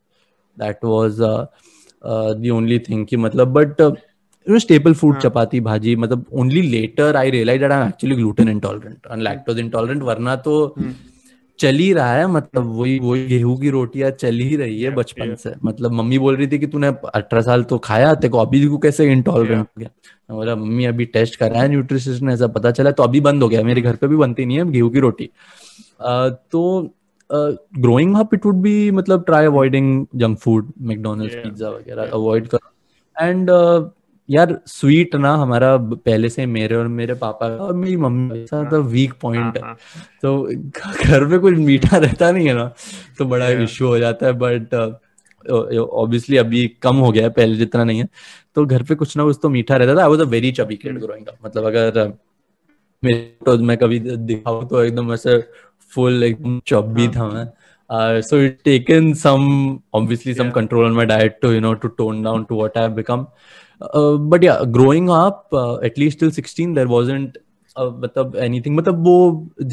That was the only thing कि मतलब, but you know, staple food, chapati, bhaji, मतलब only later I realized that I'm actually gluten intolerant and lactose intolerant. वरना तो चल ही रहा है, मतलब वही गेहूं की रोटियां चल ही रही है बचपन से. मतलब मम्मी बोल रही थी कि तूने 18 साल तो खाया, तेरे को अभी को कैसे इंटॉलरेंट हो गया? मैं बोला मम्मी अभी टेस्ट कराया न्यूट्रिशनिस्ट ने, ऐसा पता चला तो अभी बंद हो गया. मेरे घर पे भी बनती नहीं है गेहूं की रोटी. तो growing up it would be, मतलब try avoiding junk food, McDonald's, pizza वगैरह अवॉइड कर. एंड यार स्वीट ना हमारा पहले से मेरे और मेरे पापा और मेरी मम्मी का वीक पॉइंट है. तो घर में कुछ मीठा रहता नहीं है ना, तो बड़ा इश्यू हो जाता है. बट ऑब्वियसली अभी कम हो गया है, पहले जितना नहीं है. तो घर पे कुछ ना कुछ तो मीठा रहता था. I was a very chubby kid growing up. मतलब अगर मैं कभी दिखाऊं तो एकदम ऐसे फुल एकदम चबी था मैं. So it's taken obviously some control on my diet to, you know, to tone down to what I have become. But yeah, growing up, at least till 16, there wasn't मतलब anything, मतलब वो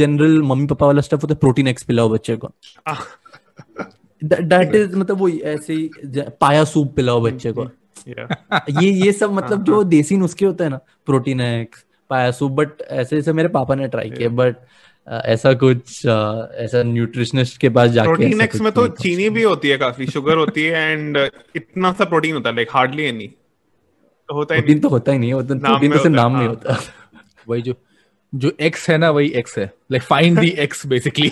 general mummy papa वाला stuff होता है, protein eggs पिलाओ बच्चे को. That is मतलब वो ऐसे ही पाया सूप पिलाओ बच्चे को. ये सब मतलब जो देसी नुस्खे होते हैं ना, प्रोटीन एग्स, पाया सूप. बट ऐसे मेरे पापा ने ट्राई किया, बट ऐसा कुछ ऐसा न्यूट्रिशनिस्ट के पास जाके. प्रोटीन एक्स में तो चीनी भी होती है, काफी शुगर होती है, एंड इतना सा प्रोटीन होता है, लाइक हार्डली एनी. तो होता ही नहीं, तो होता ही नहीं, वो प्रोटीन तो सिर्फ नाम नहीं होता. वही जो एक्स है ना, वही एक्स है, like find the x basically.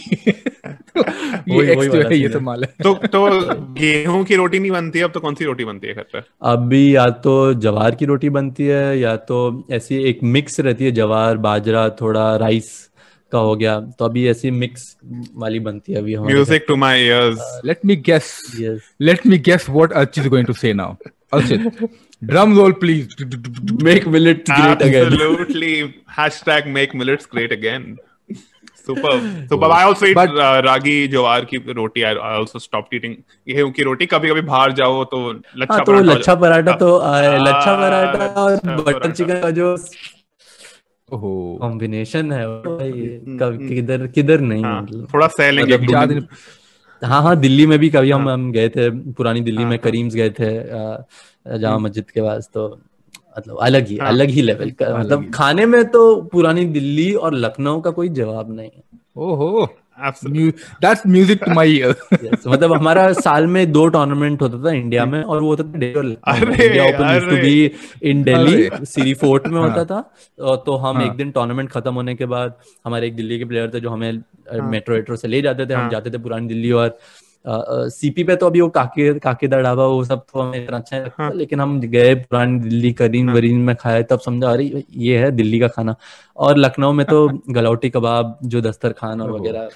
ये एक्स जो है ये तो माल है. तो गेहूं की रोटी नहीं बनती अब तो कौन सी रोटी बनती है घर पे? अभी या तो जवार की रोटी बनती है, या तो ऐसी एक मिक्स रहती है, जवार बाजरा थोड़ा राइस का हो गया. तो अभी ऐसी मिक्स वाली बनती है अभी. Music to my ears. Let me guess what Archit is going to say now. Archit, drum roll please. Make millets great again. Absolutely. #make millets great again. Super. I also eat ragi jowar की रोटी. I also stopped eating गेहूं की रोटी. कभी बाहर जाओ तो लच्छा पराठा. तो लच्छा पराठा और butter chicken का जो कॉम्बिनेशन है भाई, किधर नहीं. थोड़ा सह लेंगे. हाँ, दिल्ली में भी कभी हम गए थे, पुरानी दिल्ली में करीम्स गए थे जामा मस्जिद के पास. तो मतलब अलग ही लेवल का, मतलब खाने में तो पुरानी दिल्ली और लखनऊ का कोई जवाब नहीं है. ओहो, that's music to my ear. Yes, मतलब हमारा साल में 2 टूर्नामेंट होता था इंडिया में, और वो होता था दिल्ली और Lucknow. India open used to be in Delhi, Siri Fort में होता था. तो हम एक दिन टूर्नामेंट खत्म होने के बाद, हमारे एक दिल्ली के प्लेयर थे जो हमें मेट्रो से ले जाते थे. हम जाते थे पुरानी दिल्ली, और सीपी पे तो अभी वो काकेदा ढाबा वो सब तो हमें इतना अच्छा लगता, लेकिन हम गए पुरानी दिल्ली करीम वरीन में खाए, तब समझा अरे ये है दिल्ली का खाना. और लखनऊ में तो गलौटी कबाब, जो दस्तरखान और वगैरह,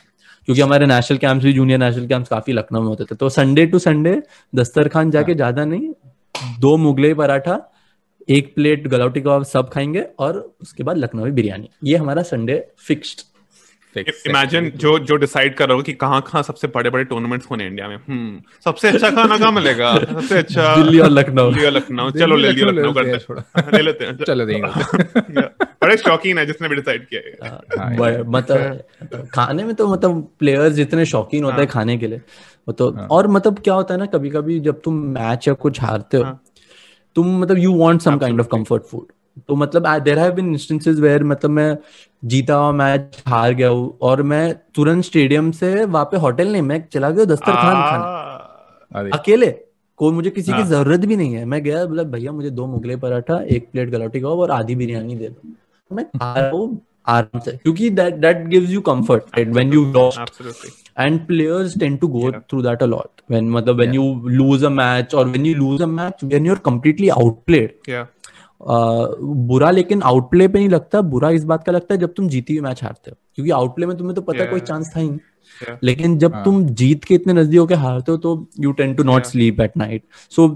क्योंकि हमारे नेशनल कैंप्स भी, जूनियर नेशनल कैंप्स काफी लखनऊ में होते थे. तो संडे टू संडे दस्तरखान जाके ज्यादा नहीं, 2 मुगलई पराठा, 1 प्लेट गलौटी कबाब सब खाएंगे, और उसके बाद लखनवी बिरयानी. ये हमारा संडे फिक्स्ड. इमेजिन जो डिसाइड कर रहा हो कि कहाँ सबसे बड़े टूर्नामेंट्स होने इंडिया में. सबसे अच्छा खाना कहाँ मिलेगा? सबसे अच्छा दिल्ली और लखनऊ. चलो ले लेते हैं. चलो देंगे. बड़े शौकीन है जिसने भी डिसाइड किया है. मतलब खाने में तो मतलब प्लेयर्स जितने शौकीन होते हैं खाने के लिए, वो तो. और मतलब क्या होता है ना, कभी कभी जब तुम मैच या कुछ हारते हो, तुम मतलब you want some kind of comfort food. तो मतलब there have been instances where मतलब मैं जीता हुआ मैच हार गया हूँ, और मैं तुरंत स्टेडियम से वहां पे होटल नहीं, मैं चला गया दस्तरखान खाने अकेले. कोई मुझे किसी की जरूरत भी नहीं है. मैं गया, बोला भैया मुझे 2 मुगलई पराठा, 1 प्लेट गलौटी कबाब और आधी बिरयानी दे दो. मैं खा रहा हूँ आराम से, क्योंकि that gives you comfort, right? When you lost. Absolutely. And players tend to go through that a lot. When you lose a match, or when you lose a match when you're completely outplayed. बुरा लेकिन Outplay पे नहीं लगता, बुरा इस बात का लगता है जब तुम जीती हुई मैच हारते हो, क्योंकि आउटप्ले में तुम्हें तो पता है कोई चांस था ही नहीं. लेकिन जब तुम जीत के इतने नजदीक होकर हारते हो, तो you tend to not sleep at night. So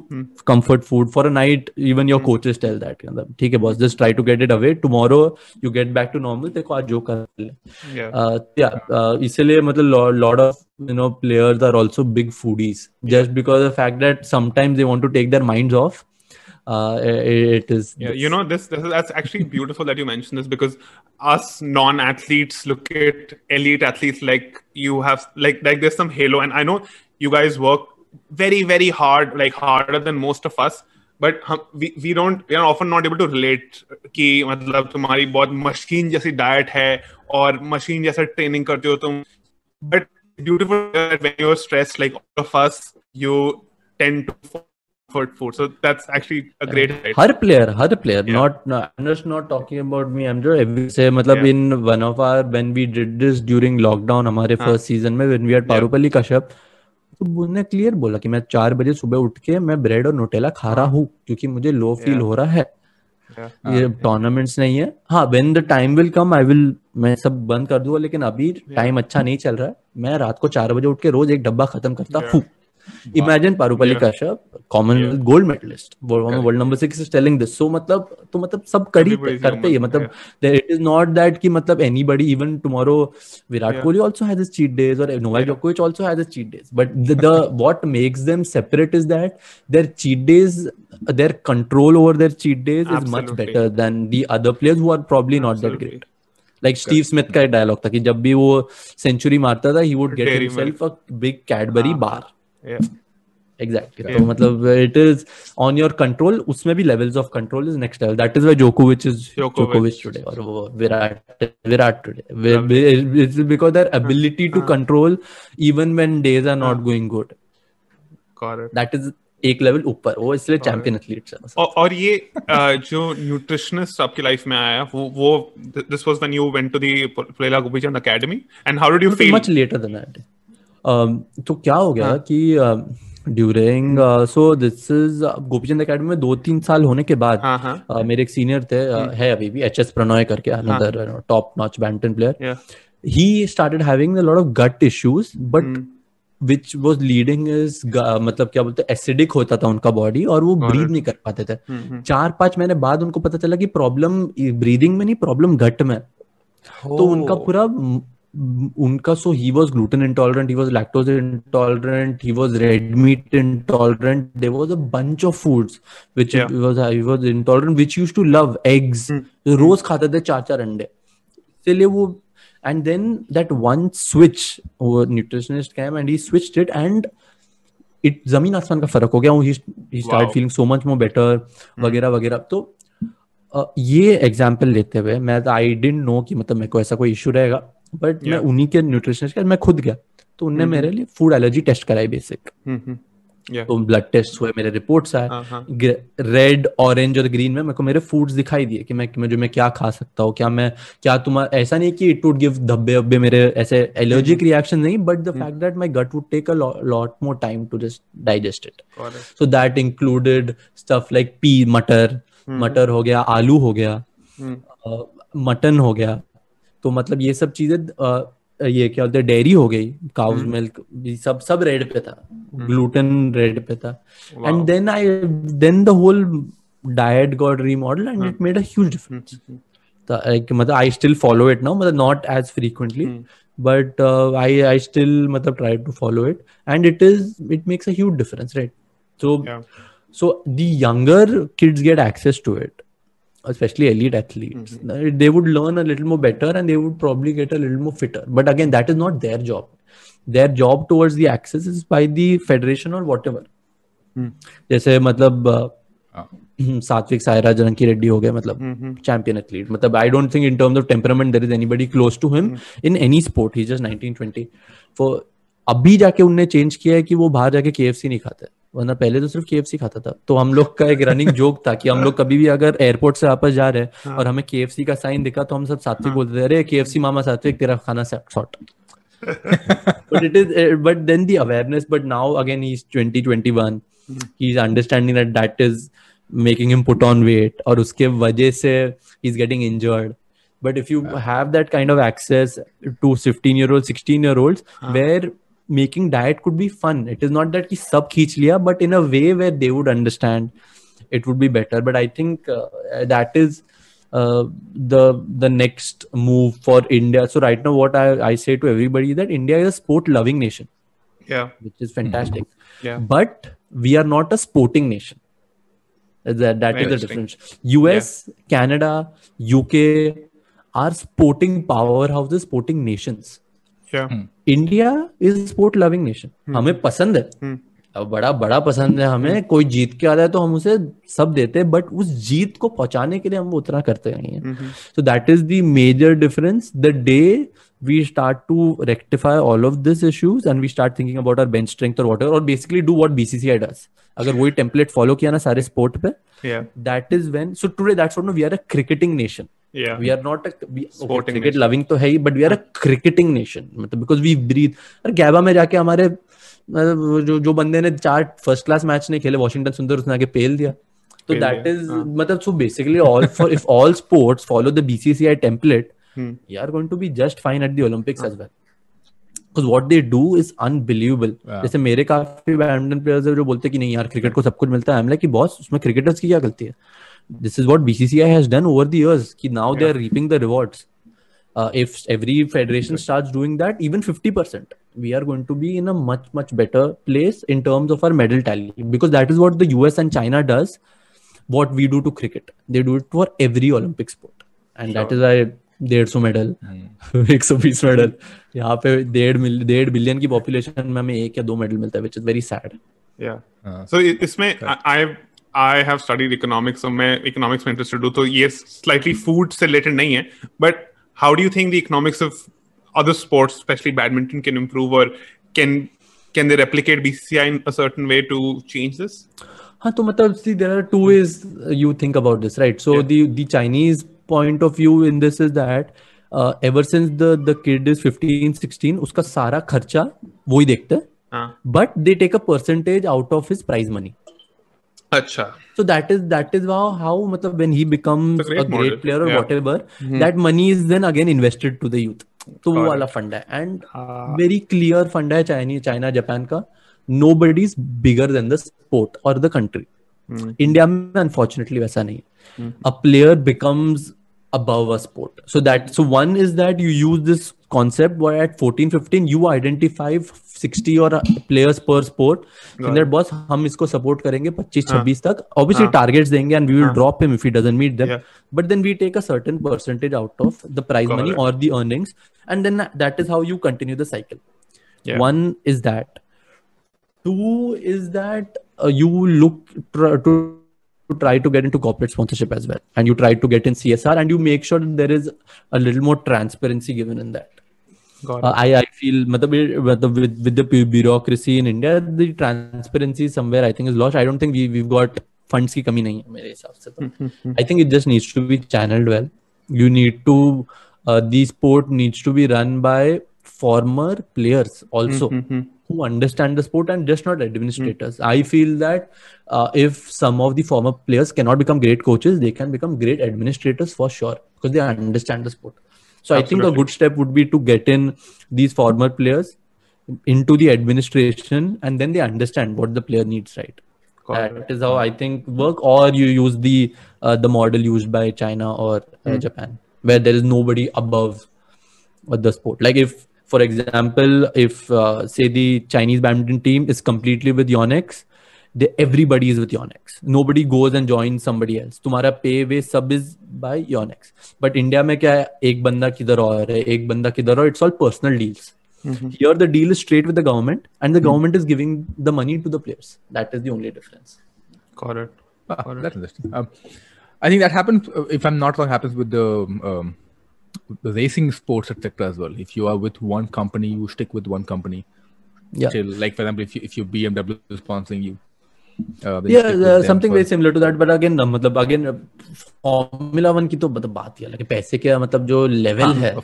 comfort food for a night, even your coaches tell that, मतलब ठीक है boss, just try to get it away, tomorrow you get back to normal. देखो आज जो कर ले. इसलिए मतलब lot of players are also big foodies, just because of the fact that sometimes they want to take their minds off. It is that's actually beautiful that you mentioned this, because us non-athletes look at elite athletes like you have like there's some halo, and I know you guys work very very hard, like harder than most of us, but we are often not able to relate कि मतलब तुम्हारी बहुत machine जैसी diet है और machine जैसा training करते हो तुम, but beautiful that when you're stressed like all of us, you tend to food. So that's actually a great idea. Her player. I'm just not talking about me. I'm just say मतलब in one of our, when we did this during lockdown, हमारे first season में, when we had Parupalli Kashyap, तो उन्होंने clear बोला कि मैं 4 बजे सुबह उठ के मैं ब्रेड और नोटेला खा रहा हूँ, क्योंकि मुझे लो फील हो रहा है. ये टूर्नामेंट्स नहीं है. हाँ, when the time will come, मैं सब बंद कर दूंगा, लेकिन अभी टाइम अच्छा नहीं चल रहा है. मैं रात को 4 बजे उठ के रोज एक डब्बा खत्म करता हूँ. Imagine Parupalli Kashyap, Commonwealth gold medalist, world number 6 is telling this. So मतलब सब करते ही, मतलब it is not that कि मतलब anybody, even tomorrow Virat Kohli also has his cheat days, or Novak Djokovic also has his cheat days, but the what makes them separate is that their cheat days, their control over their cheat days is much better than the other players who are probably not that great. Like Steve Smith का dialogue था कि जब भी वो century मारता था, he would get himself a big Cadbury bar. Exactly. तो मतलब it is on your control. उसमें भी levels of control is next level. That is why Djokovic is Djokovic today, और वो Virat today. It's because their ability to control even when days are not going good. Correct. That is एक level ऊपर, वो इसलिए champion athletes है. और ये जो न्यूट्रिशनिस्ट आपकी लाइफ में आया, वो this was when you went to the Pullela Gopichand Academy, and how did you feel? Much later than that. तो क्या हो गया कि during so this is Gopichand academy में 2-3 साल होने के बाद मेरे एक सीनियर थे, है अभी भी, एच एस प्रणॉय करके, another top notch badminton player. He started having a lot of gut issues, but which was leading is मतलब क्या बोलते हैं, एसिडिक होता था उनका बॉडी, और वो ब्रीथ नहीं कर पाते थे. 4-5 महीने बाद उनको पता चला कि प्रॉब्लम ब्रीदिंग में नहीं, प्रॉब्लम गट में. तो उनका पूरा unka, so he was gluten intolerant, he was lactose intolerant, he was red meat intolerant. There was a bunch of foods which he was intolerant, which he used to love. Eggs, रोज खाते थे 4 अंडे. इसलिए वो, and then that one switch, वो nutritionist came and he switched it, and it जमीन आसमान का फर्क हो गया. He started feeling so much more better, वगैरह वगैरह. तो ये एग्जाम्पल लेते हुए मैं, आई डिडंट नो कि मतलब मेरे को ऐसा कोई इशू रहेगा, बट मैं उन्हीं के न्यूट्रिशनिस्ट मैं खुद गया, तो उनने मेरे लिए फूड एलर्जी टेस्ट कराई बेसिक. तो ब्लड टेस्ट हुए, मेरे रिपोर्ट्स आए, रेड, ऑरेंज और ग्रीन में मेरे को मेरे फूड्स दिखाई दिए कि मैं क्या खा सकता हूँ, क्या तुम्हारा, ऐसा नहीं कि इट वुड गिव धब्बे वब्बे मेरे ऐसे एलर्जिक रिएक्शन नहीं, but the fact that my gut would take a lot more time to just digest it. So that included stuff like pea, मटर हो गया, आलू हो गया, मटन हो गया. तो मतलब ये सब चीजें, ये क्या बोलते हैं, डेयरी हो गई, काउज मिल्क, सब रेड पे था, ग्लूटेन रेड पे था. And then the whole diet got remodel and it made a huge difference. मतलब I still follow it now, मतलब not as frequently, but I still मतलब try to follow it, and it makes a huge difference, right? So the younger kids get access to it, especially elite athletes. They would learn a little more better, and they would probably get a little more fitter. But again, that is not their job. Their job towards the access is by the federation or whatever. जैसे मतलब सात्विक साईराज रंकी रेड्डी हो गए, मतलब champion athlete. मतलब I don't think in terms of temperament there is anybody close to him in any sport. He is just 19-20. For अभी जाके उनने change किया है कि वो बाहर जाके KFC नहीं खाते, वरना पहले तो सिर्फ KFC खाता था. तो हम लोग का एक रनिंग जोक था कि हम लोग कभी भी अगर एयरपोर्ट से वापस जा रहे हैं और हमें KFC का साइन दिखा तो हम सब सात्विक बोलते थे, अरे KFC मामा सात्विक, तेरा खाना sort. but then the awareness, but now again he's 20-21, he's understanding that is making him put on weight, और उसके वजह से he's getting injured. But if you have that kind of access to 15-year-olds, 16-year-olds, where making diet could be fun. It is not that ki sab khich liya, but in a way where they would understand, it would be better. But I think that is the next move for India. So right now what I say to everybody is that India is a sport loving nation. Yeah. Which is fantastic. Yeah. But we are not a sporting nation. That is the difference. US, Canada, UK are sporting powerhouses, sporting nations. India is sport loving nation. हमें पसंद है, अब बड़ा पसंद है हमें. कोई जीत के आता है तो हम उसे सब देते हैं, बट उस जीत को पहुंचाने के लिए हम उतना करते नहीं है. So that is the major difference. The day we start to rectify all of this issues and we start thinking about our bench strength और व्हाटएवर, और basically do what BCCI does. अगर वही टेम्पलेट फॉलो किया ना सारे sport पे, that is when. So today that's what we are a cricketing nation. Yeah. We are not cricket loving तो है ही, but we are a cricketing nation. मतलब because we breathe. अरे गैबा में जाके हमारे जो बंदे ने 4 फर्स्ट क्लास मैच नहीं खेले, वॉशिंगटन सुंदर, उसने आके पेल दिया. तो that is मतलब so basically if all sports follow the BCCI template, you are going to be just fine at the Olympics as well. Because what they do is unbelievable. जैसे मेरे काफी बैडमिंटन प्लेयर्स है जो बोलते कि नहीं यार क्रिकेट को सब कुछ मिलता है. I'm like कि बॉस उसमें क्रिकेटर्स की क्या गलती है? This is what BCCI has done over the years. Ki now they are reaping the rewards. If every federation starts doing that, even 50%, we are going to be in a much better place in terms of our medal tally. Because that is what the US and China does. What we do to cricket, they do it for every Olympic sport, and that is why 150 medal 120 medal. यहाँ पे 1.5 billion की population में हमें 1 या 2 medal मिलता है, which is very sad. Yeah. So इसमें I have studied economics, so मैं economics में interested हूँ, तो ये slightly food से related नहीं है, but how do you think the economics of other sports, especially badminton, can improve, or can they replicate BCCI in a certain way to change this? हाँ, तो मतलब see there are 2 ways you think about this, right? So the Chinese point of view in this is that ever since the kid is 15-16, उसका सारा खर्चा वो ही देखते हैं, but they take a percentage out of his prize money. अच्छा. So that is how मतलब when he becomes a great player or whatever, that money is then again invested to the youth. तो वो वाला fund है, and very clear fund है China Japan का. Nobody is bigger than the sport or the country. India में unfortunately वैसा नहीं. A player becomes above a sport. So one is that you use this concept where at 14-15 you identify 60 or players per sport. And that boss, हम इसको support करेंगे 25-26 तक. Obviously targets देंगे and we will drop him if he doesn't meet them. But then we take a certain percentage out of the prize money or the earnings, and then that is how you continue the cycle. One is that. Two is that you look to try to get into corporate sponsorship as well, and you try to get in CSR, and you make sure that there is a little more transparency given in that. I feel with the bureaucracy in India, the transparency somewhere I think is lost. I don't think we've got funds की कमी नहीं है मेरे हिसाब से तो. I think it just needs to be channeled well. You need to the sport needs to be run by former players also. Who understand the sport and just not administrators. I feel that if some of the former players cannot become great coaches, they can become great administrators for sure because they understand the sport. So I think a good step would be to get in these former players into the administration, and then they understand what the player needs, right? That is how I think work. Or you use the model used by China or Japan, where there is nobody above the sport. Like if, for example, if say the Chinese badminton team is completely with Yonex, everybody is with Yonex. Nobody goes and joins somebody else. तुम्हारा pay वे सब is by Yonex. But India में क्या है, एक बंदा किधर और है, एक बंदा किधर और, it's all personal deals. Here the deal is straight with the government, and the government is giving the money to the players. That is the only difference. Got it. That's interesting. I think that happens, if I'm not wrong, happens with the racing sports etc. as well. If you are with one company, you stick with one company. Till, like for example, if you BMW is sponsoring you. Something very similar to that, but again Formula 1 की तो बात ही अलग है. पैसे के मतलब जो level है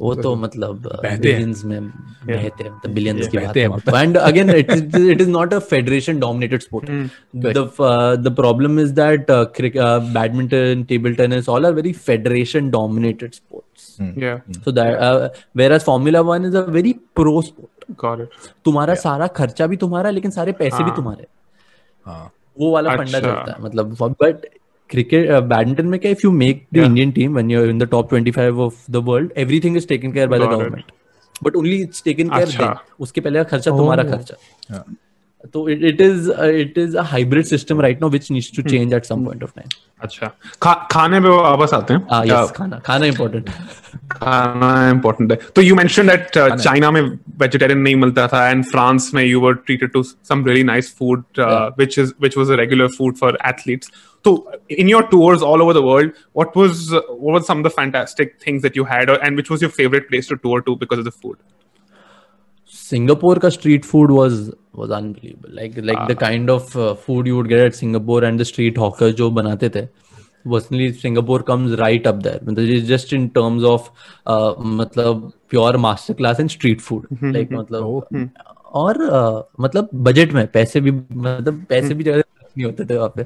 वो तो मतलब बिलियंस में बहते हैं, मतलब बिलियंस की बात है. And again it is not a federation dominated sport. The problem is that badminton, table tennis, all are very federation dominated sports. So that whereas Formula 1 is a very pro sport. Got it. तुम्हारा सारा खर्चा भी तुम्हारा, लेकिन सारे पैसे भी तुम्हारे. वो वाला फंडा चलता है मतलब. बट क्रिकेट बैडमिंटन में क्या, if you make the Indian team when you are in the top 25 of the world, everything is taken care by the government, but only it's taken care then. उसके पहले का खर्चा तुम्हारा खर्चा. So it is a hybrid system right now which needs to change at some point of time. अच्छा, खाने पे वापस आते हैं. Yes, खाना important. खाना important है. तो you mentioned that China में vegetarian नहीं मिलता था, and France में you were treated to some really nice food, which was a regular food for athletes. So in your tours all over the world, what was some of the fantastic things that you had, and which was your favorite place to tour to because of the food? Singapore ka street food was unbelievable. Like the kind of food you would get at Singapore and the street hawkers jo banate the, personally Singapore comes right up there. It's just in terms of matlab pure master class in street food. Like matlab और मतलब budget में पैसे भी ज़्यादा नहीं होते थे वहाँ पे.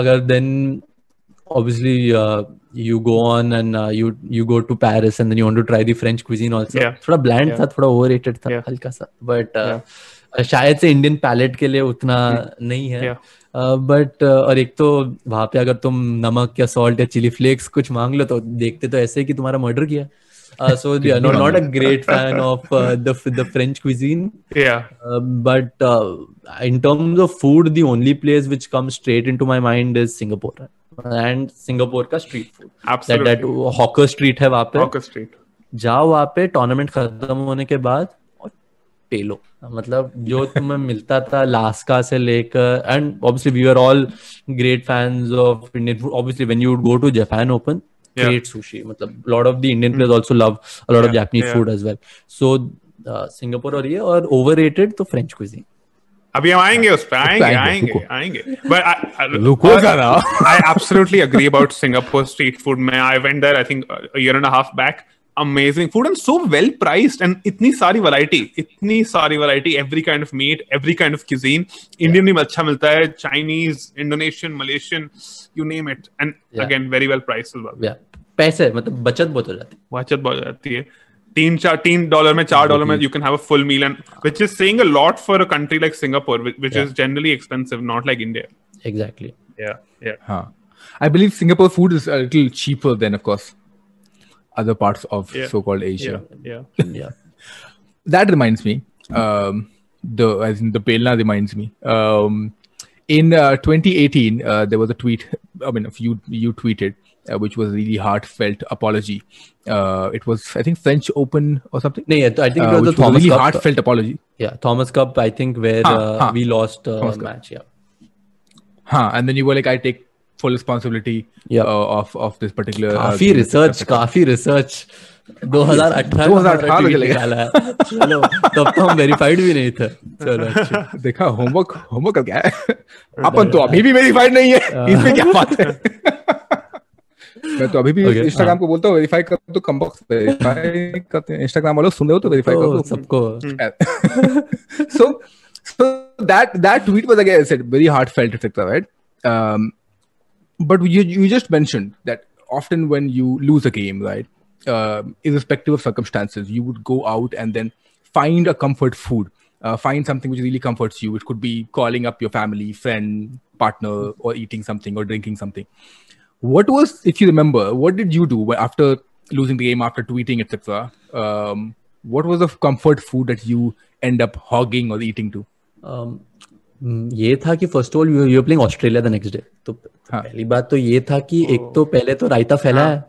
अगर then obviously you go on and you go to Paris and then you want to try the French cuisine also. थोड़ा bland था, थोड़ा overrated था हल्का सा, but शायद से Indian palate के लिए उतना नहीं है. बट और एक तो वहाँ पे अगर तुम नमक या सॉल्ट या चिली फ्लेक्स कुछ मांग लो तो देखते तो ऐसे कि तुम्हारा मर्डर किया. So yeah, not a great fan of the French cuisine. But in terms of food, the only place which comes straight into my mind is Singapore. And Singapore का street food. Absolutely. That hawker street है वहाँ पे. Hawker street. जाओ वहाँ पे tournament खत्म होने के बाद और पेलो, मतलब जो तुम्हें मिलता था लास्का से लेकर. And obviously we were all great fans of Indian food. Obviously when you would go to Japan Open, great sushi. मतलब a lot of the Indian players also love a lot of Japanese food as well. So Singapore और ये, और overrated तो French cuisine. अभी हम आएंगे उस पे, आएंगे. But I absolutely agree about Singapore street food. I went there I think a year and a half back. Amazing food and so well priced, and इतनी सारी variety, every kind of meat, every kind of cuisine. Indian भी अच्छा मिलता है, Chinese, Indonesian, Malaysian, you name it, and again very well priced as well. पैसे मतलब बचत बहुत हो जाती है. $3 में $4 में you can have a full meal, and which is saying a lot for a country like Singapore, which is generally expensive, not like India. Exactly. Yeah. I believe Singapore food is a little cheaper than, of course, other parts of so-called Asia. Yeah. That reminds me, the Pelna reminds me. In 2018, there was a tweet. I mean, you tweeted, which was a really heartfelt apology. It was, I think, French Open or something. No, yeah, I think it was the which was a Thomas really Cup. heartfelt apology. Yeah, Thomas Cup, I think, where we lost a match. Yeah. And then you were like, I take full responsibility of this particular. काफी research. 2018 में निकाला है. चलो, तब तो हम verified भी नहीं थे. चलो अच्छा. देखा होमवर्क क्या है? अपन तो अभी भी वेरीफाइड नहीं है. इसमें क्या बात है? मैं तो अभी भी इंस्टाग्राम को बोलता हूँ वेरीफाई कर तो कमबॉक्स वेरीफाई करते हैं. इंस्टाग्राम वालों सुन रहे हो तो वेरीफाई कर दो सबको. So that tweet was, again, I said, very heartfelt, etc. Right? But you just mentioned that often when you lose a game, right, irrespective of circumstances, you would go out and then find a comfort food, find something which really comforts you. It could be calling up your family, friend, partner, or eating something or drinking something. What was, if you remember, what did you do after losing the game, after tweeting, etc.? What was the comfort food that you end up hogging or eating to? ये था कि first of all you are playing Australia the next day. तो पहली बात तो ये था कि एक तो पहले तो रायता फैला है.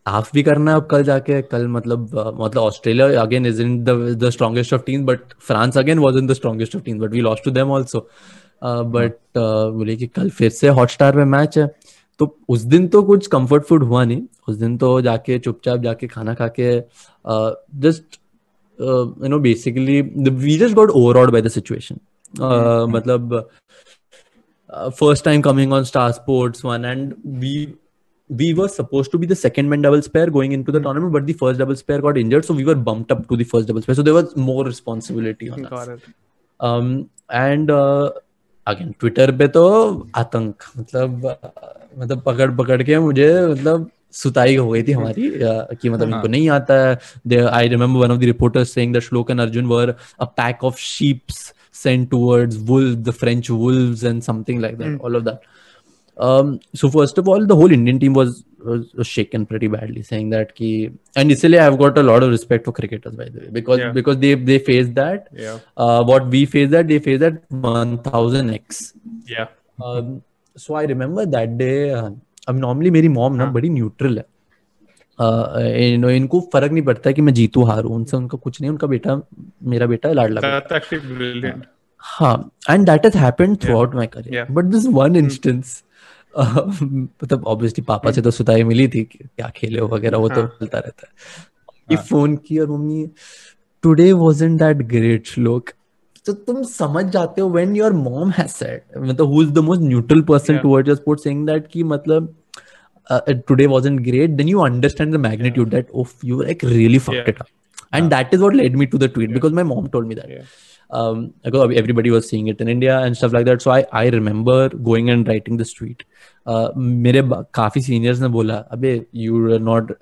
हाफ भी करना है अब कल जाके. कल मतलब Australia again is in the strongest of teams, but France again was in the strongest of teams, but we lost to them also. But बोले कि कल फिर से हॉटस्टार पे मैच है. तो उस दिन तो कुछ कंफर्ट फूड हुआ नहीं. उस दिन तो जाके चुपचाप जाके खाना खा के just basically we just got overawed by the situation. मतलब first time coming on Star Sports 1, and we were supposed to be the second men doubles pair going into the tournament, but the first doubles pair got injured, so we were bumped up to the first doubles pair, so there was more responsibility on us. And again Twitter पे तो आतंक मतलब पकड़ के मुझे मतलब सुताई हो गई थी हमारी कि मतलब इनको नहीं आता है. I remember one of the reporters saying that Shlok and Arjun were a pack of sheeps sent towards wolves, the French wolves, and something like that. All of that. So first of all, the whole Indian team was shaken pretty badly, saying that ki, and इसलिए I've got a lot of respect for cricketers, by the way, because they faced that. What we faced that, they faced that 1000x. So I remember that day. अब normally मेरी mom ना बड़ी neutral है. इनको फर्क नहीं पड़ता है कि मैं जीतू हारूं. उनसे उनका कुछ नहीं. उनका बेटा मेरा बेटा लाडला बेटा. हाँ, and that has happened through out my career. But this one instance, मतलब ऑब्वियसली पापा से तो सुताई मिली थी कि क्या खेले हो वगैरह, वो तो चलता रहता है. ये फोन की और mummy today wasn't that great श्लोक. तो तुम समझ जाते हो when your mom has said, मतलब who is the most neutral person towards your sport, saying that कि मतलब today wasn't great, then you understand the magnitude that you like really fucked it up. And that is what led me to the tweet, because my mom told me that. Because everybody was seeing it in India and stuff like that. So I remember going and writing this tweet. मेरे काफी seniors ने बोला, अबे you are not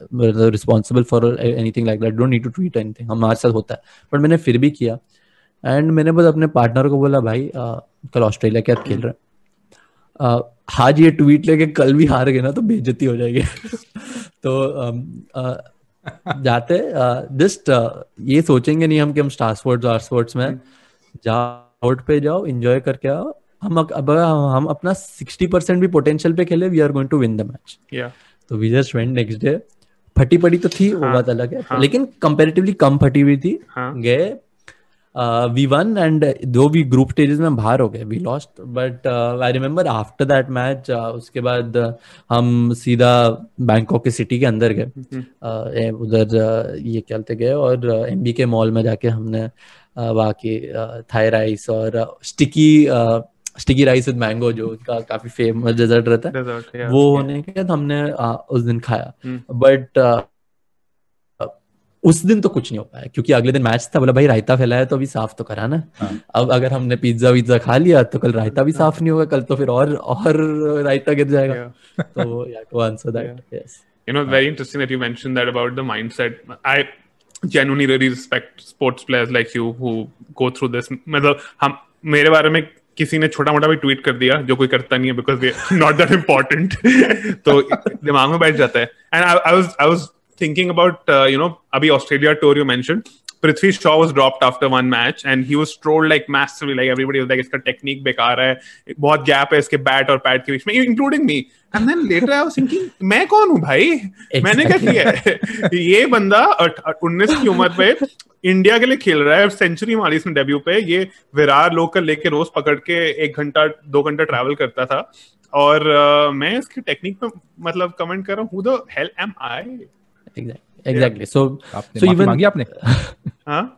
responsible for anything like that, don't need to tweet anything, हमारे साथ होता है. But मैंने फिर भी किया. एंड मैंने बस अपने पार्टनर को बोला, भाई कल ऑस्ट्रेलिया क्या खेल रहा है, आज ये ट्वीट लेके कल भी हार गए ना तो बेइज्जती हो जाएगी. तो जाते जस्ट ये सोचेंगे नहीं हम कि हम स्टार स्पोर्ट्स में जाओ, आउट पे जाओ, एंजॉय करके आओ. हम अपना 60% भी पोटेंशियल पे खेले, we are going to win the match. तो we just went next day. फटी पड़ी तो थी, वो बात अलग है, लेकिन कंपैरेटिवली कम फटी हुई थी. गए, we won, and though we group stages में बाहर हो गए, we lost, but I remember after that match उसके बाद हम सीधा बैंकॉक के सिटी के अंदर गए. उधर ये खेलते गए और MBK मॉल में जाके हमने वहाँ की थाई राइस और स्टिकी राइस विद मैंगो, जो उसका काफी फेमस डेजर्ट रहता है, वो होने के बाद हमने उस दिन खाया. बट उस दिन तो कुछ नहीं हो पाया क्योंकि अगले दिन मैच था. बोला भाई रायता फैला है तो अभी साफ तो करा ना. अब अगर हमने पिज्जा विज्जा खा लिया तो कल रायता भी साफ नहीं होगा, कल तो फिर और रायता गिर जाएगा. तो या to answer that, yes. Very interesting that you mentioned that about the mindset. I genuinely really respect sports players like you who go through this. मतलब मेरे बारे में किसी ने छोटा मोटा भी ट्वीट कर दिया जो कोई करता नहीं है, because they not that important. तो दिमाग में बैठ जाता है. And I was thinking about abhi Australia tour you mentioned. Prithvi Shaw was dropped after one match and he was trolled like massively. Like everybody was like, "Iska technique बेकार है, बहुत gap है इसके bat और pad के बीच में," including me. And then later I was thinking, मैं कौन हूँ भाई? मैंने क्या किया है? ये बंदा 19 की उम्र पे इंडिया के लिए खेल रहा है, सेंचुरी मारी इसने डेब्यू पे. ये विरार लोकल लेके रोज पकड़ के 1 घंटा 2 घंटा ट्रैवल करता था और मैं इसकी टेक्निक पे मतलब कमेंट कर रहा हूँ. Who the hell am I? Exactly. So even मांगी आपने? हाँ,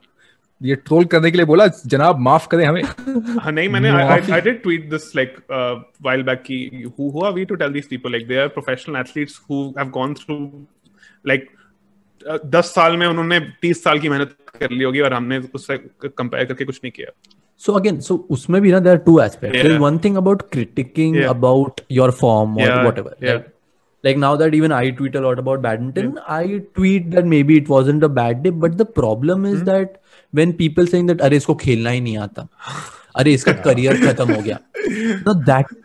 ये ट्रोल करने के लिए बोला जनाब माफ करें हमें. हाँ नहीं, मैंने I did tweet this like while back कि who are we to tell these people, like they are professional athletes who have gone through like 10 साल में उन्होंने 30 साल की मेहनत कर ली होगी और हमने उससे कंपेयर करके कुछ नहीं किया. So again, so उसमें भी ना there are two aspects. There is one thing about critiquing about your form or whatever. Like now that even I tweet a lot about badminton, I tweet that maybe it wasn't a bad day, but the problem is that when people saying that अरे इसको खेलना ही नहीं आता, अरे इसका career खत्म हो गया. No, that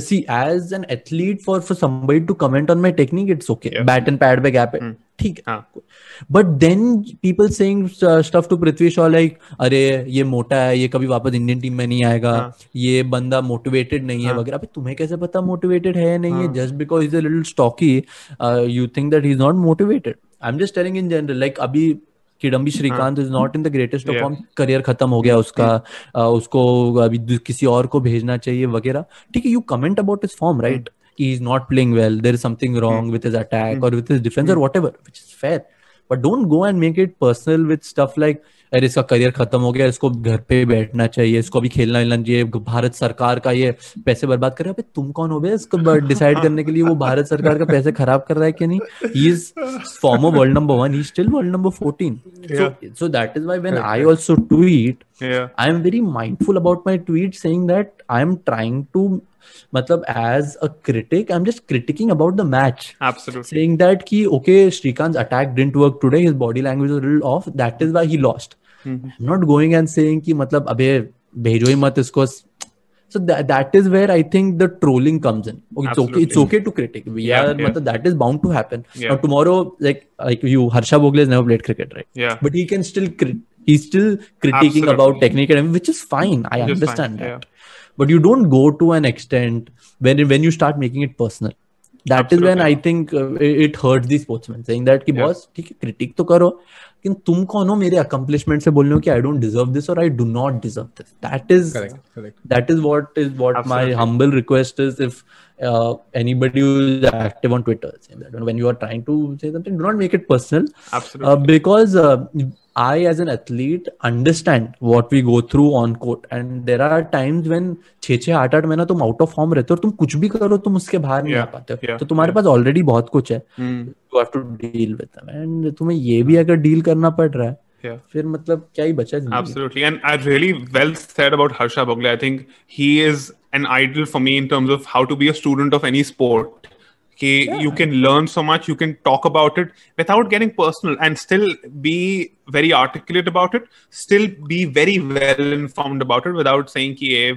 see, as an athlete, for somebody to comment on my technique, it's okay. Bat and pad पे gap है, ठीक है. But then people saying stuff to Prithvi Shaw like अरे ये मोटा है, ये कभी वापस इंडियन टीम में नहीं आएगा, ये बंदा मोटिवेटेड नहीं है वगैरह. अबे तुम्हें कैसे पता मोटिवेटेड है नहीं है? Just because he's a little stocky, you think that he's not motivated. I'm just telling in general, like अभी Kidambi Srikanth is not in the greatest of form, career खत्म हो गया उसका, उसको अभी किसी और को भेजना चाहिए वगैरह. ठीक है, you comment about his form, right? He is not playing well, there is something wrong with his attack or with his defense or whatever, which is fair. But don't go and make it personal with stuff like अरे इसका career खत्म हो गया, इसको घर पे बैठना चाहिए, इसको भी खेलना चाहिए, भारत सरकार का ये पैसे बर्बाद कर रहा है. अबे तुम कौन हो बे इसको डिसाइड करने के लिए वो भारत सरकार का पैसे खराब कर रहा है कि नहीं? He is former world number 1, he's still world number 14. So that is why when I also tweet, I am very mindful about my tweet, saying that I am trying to मतलब as a critic, I'm just critiquing about the match. Absolutely. Saying that ki okay, Shrikant's attack didn't work today, his body language was a little off, that is why he lost. I'm not going and saying ki मतलब अबे भेजो ही मत इसको. So that is where I think the trolling comes in. It's okay to critique. मतलब that is bound to happen. Now tomorrow, like you, Harsha Bhogle has never played cricket, right? Yeah. But he can still he's still critiquing about technique, which is fine. I understand that. But you don't go to an extent when you start making it personal. That is when I think it hurts the sportsman, saying that कि boss ठीक है critique तो करो, लेकिन तुम कौन हो मेरे accomplishment से बोलने हो कि I don't deserve this or I do not deserve this. That is correct. That is what my humble request is. If anybody who is active on Twitter, saying that when you are trying to say something, do not make it personal. Absolutely. Because I as an athlete understand what we go through on court, and there are times when 6-8 महीना तुम out of form रहते हो और तुम कुछ भी करो तुम उसके बाहर नहीं आ पाते हो. तो तुम्हारे पास already बहुत कुछ है. You have to deal with them, and तुम्हें ये भी अगर deal करना पड़ रहा है, फिर मतलब क्या ही बचा. Absolutely. And I really well said about Harsha Bhogle. I think he is an idol for me in terms of how to be a student of any sport. You can learn so much, you can talk about it without getting personal and still be very articulate about it, still be very well informed about it without saying कि ये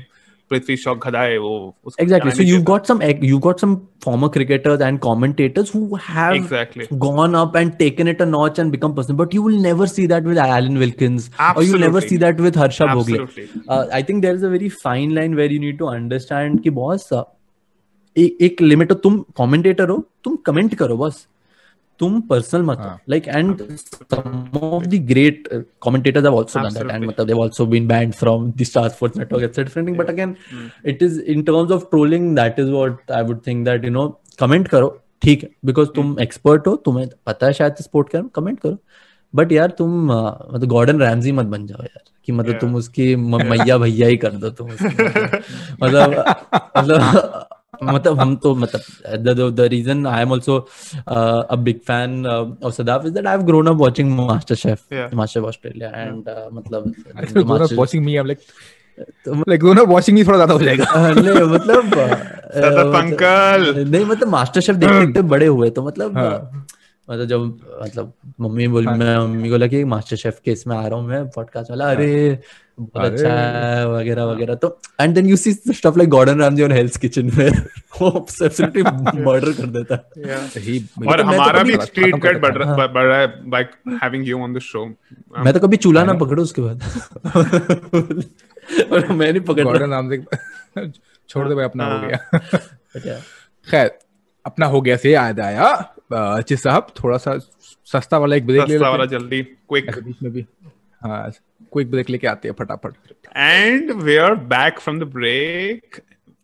Prithvi Shaw गधा है वो. Exactly. So you got some former cricketers and commentators who have gone up and taken it a notch and become personal, but you will never see that with Alan Wilkins. Absolutely. Or you will never see that with Harsha Bhogle. I think there is a very fine line where you need to understand कि boss एक limit हो. तुम commentator हो, तुम comment करो बस, तुम personal मत हो. Like, and some of the great commentators have also done that, and they've also been banned from the Star Sports Network, etc. But again, it is in terms of trolling, that is what I would think that comment करो, ठीक है, because तुम expert हो, तुम्हें पता है शायद sport के, कमेंट करो. बट यार तुम मतलब गॉर्डन रैमजी मत बन जाओ यार, कि मतलब तुम उसकी मैया भैया ही कर दो तुम मतलब हम तो मतलब the reason I am also a big fan of Sadaf is that I've grown up watching MasterChef, MasterChef Australia, and मतलब watching me, I'm like grown up watching me थोड़ा ज्यादा हो जाएगा. नहीं मतलब सदफ अंकल नहीं मतलब MasterChef देखते बड़े हुए, तो मतलब मतलब जब मतलब मम्मी बोली, मैं मम्मी को लगा कि मास्टर शेफ के इसमें आ रहा हूँ मैं पॉडकास्ट वाला, अरे बहुत अच्छा है वगैरह वगैरह, तो and then you see stuff like Gordon Ramsay on Hell's Kitchen में वो एब्सोल्युटली मर्डर कर देता है। और हमारा भी स्ट्रीट क्रेड बढ़ रहा है by having you on the show. मैं तो कभी चूल्हा ना पकड़ूं उसके बाद और मैं नहीं पकड़ गॉर्डन रामजी छोड़ दे भाई, अपना हो गया। खैर अपना हो गया से याद आया चित साहब, थोड़ा सा सस्ता वाला एक ब्रेक ले लेते हैं, जल्दी क्विक बीच में भी। हाँ क्विक ब्रेक लेके आते हैं फटाफट। And we are back from the break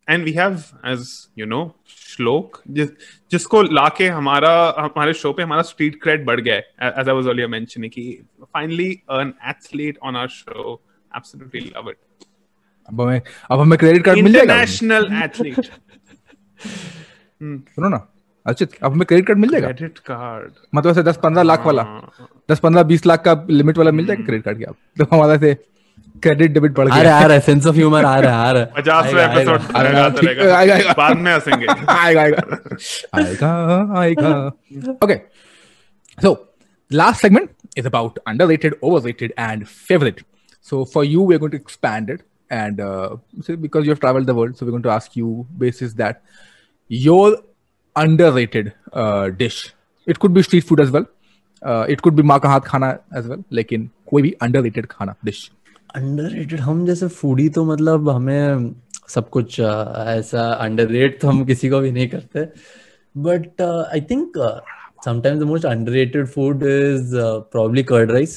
and we have, as you know, Shlok, जिसको लाके हमारे शो पे हमारा स्ट्रीट क्रेड बढ़ गया है, as I was earlier mentioning कि finally an athlete on our show, absolutely love it. अब हमें क्रेडिट कार्ड मिल जाएगा, इंटरनेशनल एथलीट। सुनो ना अर्चित, अब हमें क्रेडिट कार्ड मिल जाएगा, क्रेडिट कार्ड मतलब ऐसे 10-15 लाख वाला, 10-15-20 लाख का लिमिट वाला मिल जाएगा क्रेडिट कार्ड के। आप तो हमारा से क्रेडिट डेबिट बढ़ गया। आ रहा है सेंस ऑफ ह्यूमर आ रहा है 50वें एपिसोड आएगा, बाद में हंसेंगे। आएगा। Okay, so last segment is about underrated, overrated, and favorite. So for you, we're going to expand it, and so because you have traveled the world, so we're going to ask you basis that your underrated dish. It could be street food as well. It could be माँ का हाथ खाना as well. लेकिन कोई भी underrated खाना dish. Underrated, हम जैसे फूडी तो मतलब हमें सब कुछ ऐसा underrate तो हम किसी को भी नहीं करते. But I think sometimes the most underrated food is probably curd rice.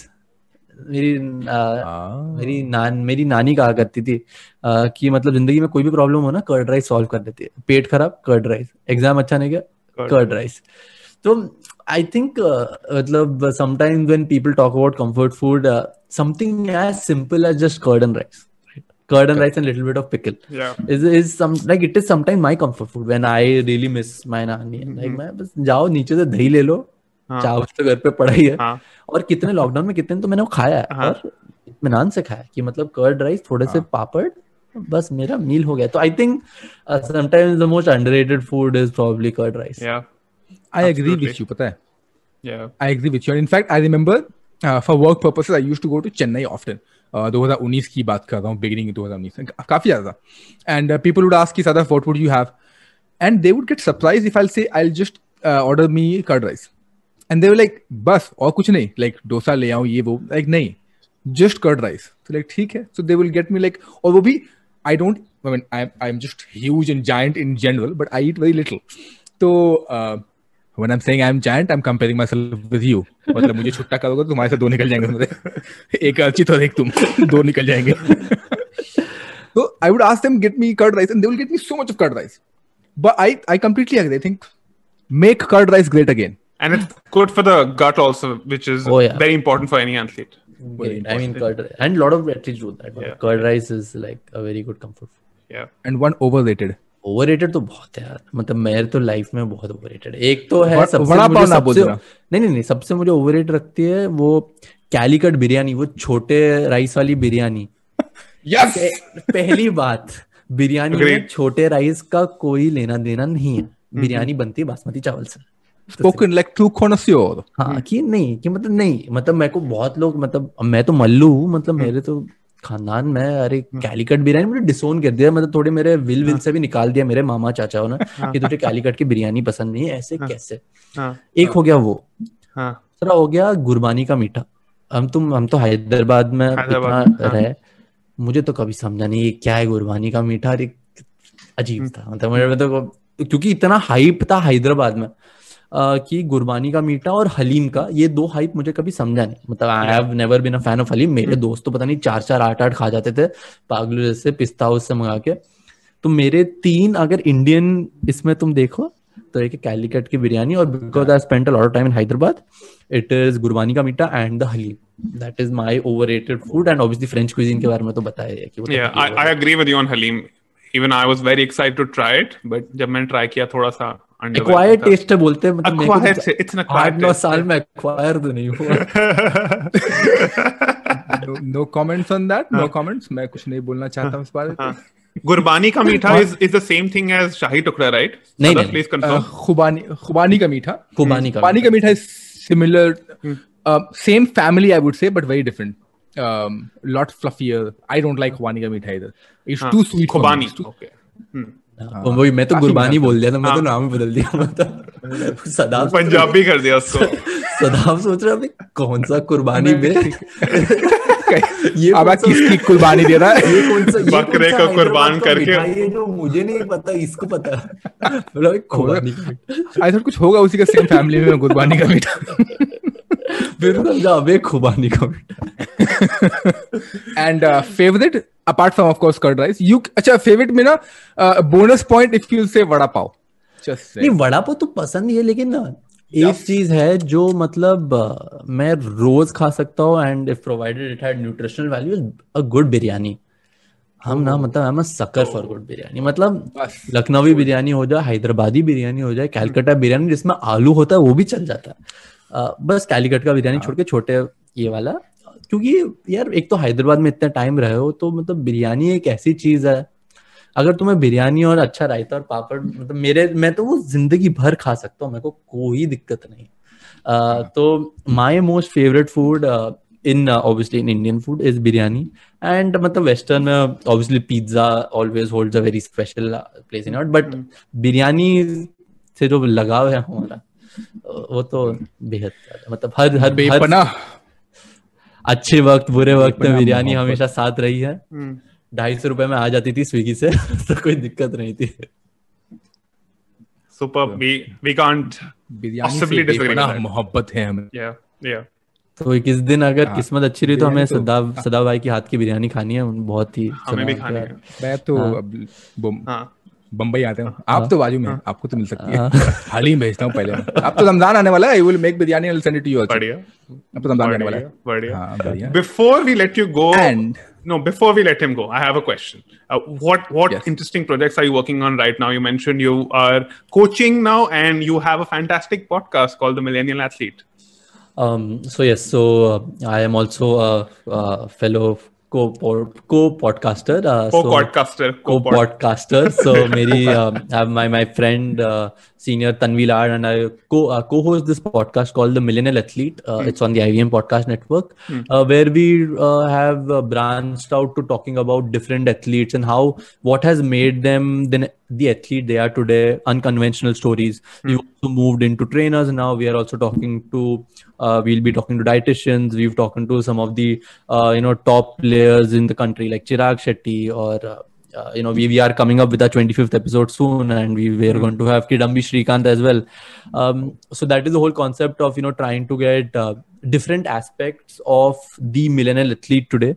मेरी नानी कहा करती थी कि मतलब जिंदगी में कोई भी प्रॉब्लम हो ना, कर्ड राइस सॉल्व कर देती है. पेट खराब, कर्ड राइस. एग्जाम अच्छा नहीं गया, कर्ड राइस. तो आई थिंक मतलब sometimes when people talk about comfort food, something as simple as just curd and rice, curd and rice and little bit of pickle is some like it is sometimes my comfort food when I really miss my nani. Like मैं बस जाओ नीचे से दही ले लो, चावल तो घर पे पड़ा ही है. और कितने लॉकडाउन में कितने तो मैंने वो खाया है और इत्मीनान से खाया कि मतलब कर्ड राइस, थोड़े से पापड़, बस मेरा मील हो गया. तो I think sometimes the most underrated food is probably curd rice. I agree with you, पता है. I agree with you. In fact, I remember for work purposes I used to go to Chennai often. 2019 की बात कर रहा हूँ, beginning 2019 काफी ज्यादा. And people would ask कि Sadaf, what would you have? And they would get surprised if I'll say I'll just order me curd rice. And they were like, बस और कुछ नहीं, like डोसा ले आऊँ ये वो, like नहीं, just curd rice. So like ठीक है. So they will get me like, और वो भी I mean I'm just huge and giant in general, but I eat very little. तो when I'm saying I'm giant, I'm comparing myself with you. मतलब मुझे छुट्टा करोगे तो तुम्हारे से दो निकल जाएंगे मेरे. एक अर्चित और एक तुम, दो निकल जाएंगे. So I would ask them, get me curd rice, and they will get me so much of curd rice. But I completely agree. I think make curd rice great again. And it's good for the gut also, which is very important for any athlete. I mean, curd rice. And a lot of athletes do that. Yeah. Curd rice is like a very good comfort food. Yeah. And one overrated. Overrated तो बहुत है यार, मतलब मेरे तो life में बहुत overrated. एक तो है नहीं सबसे मुझे ओवररेटेड रखती है वो कैलीकट बिरयानी, वो छोटे राइस वाली बिरयानी. पहली बात, बिरयानी में छोटे राइस का कोई लेना देना नहीं है. बिरयानी बनती है बासमती चावल से. Spoken like true connoisseur. हाँ कि नहीं मतलब मेरे को बहुत लोग, मतलब मैं तो मल्लू हूँ, मतलब मेरे तो खानदान में अरे कैलीकट बिरयानी मुझे डिसोन कर दिया, मतलब थोड़े मेरे विल से भी निकाल दिया मेरे मामा चाचाओं ने कि तुझे कैलीकट की बिरयानी पसंद नहीं है, ऐसे कैसे. एक हो गया वो. दूसरा हो गया गुरबानी का मीठा. हम तो हैदराबाद में इतना रहे, मुझे तो कभी समझा नहीं क्या है गुरबानी का मीठा. अरे अजीब था, मतलब मेरे तो क्योंकि इतना हाइप था हैदराबाद में कि गुरबानी का मीठा और हलीम का, ये दो हाइप मुझे कभी समझा नहीं. मतलब I have never been a fan of haleem. मेरे दोस्त तो पता नहीं 4-4 8-8 खा जाते थे पागलू जैसे, पिस्ता हाउस से मंगा के. तो मेरे 3 अगर इंडियन इसमें तुम देखो तो एक कैलीकट की बिरयानी, और because I spent a lot of time in Hyderabad, it is गुरबानी का मीठा and the haleem. That is my overrated food. And obviously French cuisine के बारे में तो बताया है कि I agree with you on haleem. Even I was very excited to try it, but जब मैंने ट्राई किया थोड़ा सा एक्वायर्ड टेस्ट है बोलते हैं, मतलब इट्स एन एक्वायर्ड 8-9 साल में एक्वायर तो नहीं हुआ. No comments on that. No comments. मैं कुछ नहीं बोलना चाहता हूँ इस बारे में. Gurbani ka meetha is the same thing as Shahi Tukda, right? नहीं, Please confirm. खुबानी का मीठा. खुबानी का मीठा is similar, same family I would say, but very different. Lot fluffier. I don't like खुबानी का मीठा either. It's too sweet. खुबानी. Okay. वही मैं तो गुरबानी बोल दिया था, मैं तो नाम ही बदल दिया. मतलब सदाब पंजाबी कर दिया उसको. सदाब सोच रहा है कौन सा कुर्बानी में ये अब किसकी कुर्बानी दे रहा है, ये कौन सा बकरे को कुर्बान करके, ये जो मुझे नहीं पता इसको पता है. मतलब कुर्बानी आई थॉट कुछ होगा उसी का सेम फैमिली में कुर्बानी का मीठा. फिर समझा अबे खुबानी का मीठा. And favourite apart from of course curd rice, you अच्छा फेवरेट में ना बोनस पॉइंट इफ यू से वड़ा पाव. नहीं वड़ा पाव तो पसंद ही है, लेकिन ना एक चीज है जो मतलब मैं रोज खा सकता हूँ, and if provided it had nutritional value, a good biryani. हम ना मतलब आई am a sucker for good biryani. मतलब लखनवी बिरयानी हो जाए, हैदराबादी बिरयानी हो जाए, कैलकाटा बिरयानी जिसमें आलू होता है वो भी चल जाता है. बस कैलीकट का बिरयानी छोड़ के छोटे ये वाला, क्योंकि यार एक तो हैदराबाद में इतना टाइम रहे हो, तो मतलब बिरयानी एक ऐसी चीज है, अगर तुम्हें बिरयानी और अच्छा रायता और पापड़, मतलब मैं तो वो जिंदगी भर खा सकता हूँ, मेरे को कोई दिक्कत नहीं. तो my most favourite food in obviously in Indian food is biryani. And मतलब वेस्टर्न में obviously pizza always holds a very special place in our, but biryani से जो लगाव है हमारा वो तो बेहद, मतलब हर अच्छे वक्त बुरे वक्त में बिरयानी हमेशा साथ रही है. 250 रुपए में आ जाती थी स्विगी से तो कोई दिक्कत नहीं थी. Superb. We can't possibly disagree with that. मोहब्बत है हमें. Yeah. तो किस दिन अगर किस्मत अच्छी रही तो हमें सदा भाई की हाथ की बिरयानी खानी है. बहुत ही हमें भी खानी है. मैं तो बम्बई आते हैं, आप तो बाजू में, आपको तो मिल सकती है. हाल ही भेजता हूँ पहले. अब तो रमजान आने वाला है, I will make biryani and send it to you also. बढ़िया. अब तो रमजान आने वाला है. बढ़िया. Before we let you go, before we let him go, I have a question. What interesting projects are you working on right now? You mentioned you are coaching now, and you have a fantastic podcast called The Millennial Athlete. I am also a fellow co-podcaster. So my friend senior Tanvi Lad and I co-host this podcast called The Millennial Athlete. It's on the IVM Podcast Network, where we have branched out to talking about different athletes and what has made them the athlete they are today, unconventional stories. We also moved into trainers, and now we are also talking to we'll be talking to dietitians. We've talked to some of the top players in the country like Chirag Shetty, or we are coming up with our 25th episode soon, and we are going to have Kidambi Srikanth as well. So that is the whole concept of trying to get different aspects of the millennial athlete today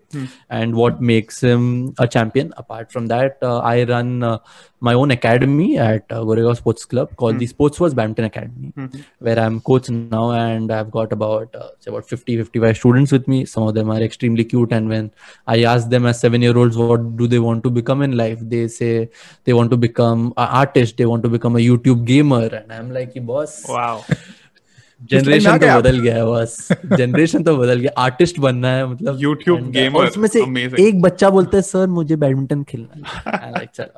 and what makes him a champion. Apart from that, I run my own academy at Goregaon Sports Club called the Sports First Badminton Academy, where I'm coach now, and I've got about 50-55 students with me. Some of them are extremely cute, and when I ask them as 7-year-olds what do they want to become in life, they say they want to become an artist, they want to become a YouTube gamer, and I'm like, boss, wow. Generation तो बदल गया है. बस generation तो बदल गया, artist बनना है, मतलब यूट्यूब गेमर. उसमें से एक बच्चा बोलता है सर मुझे बैडमिंटन खेलना है.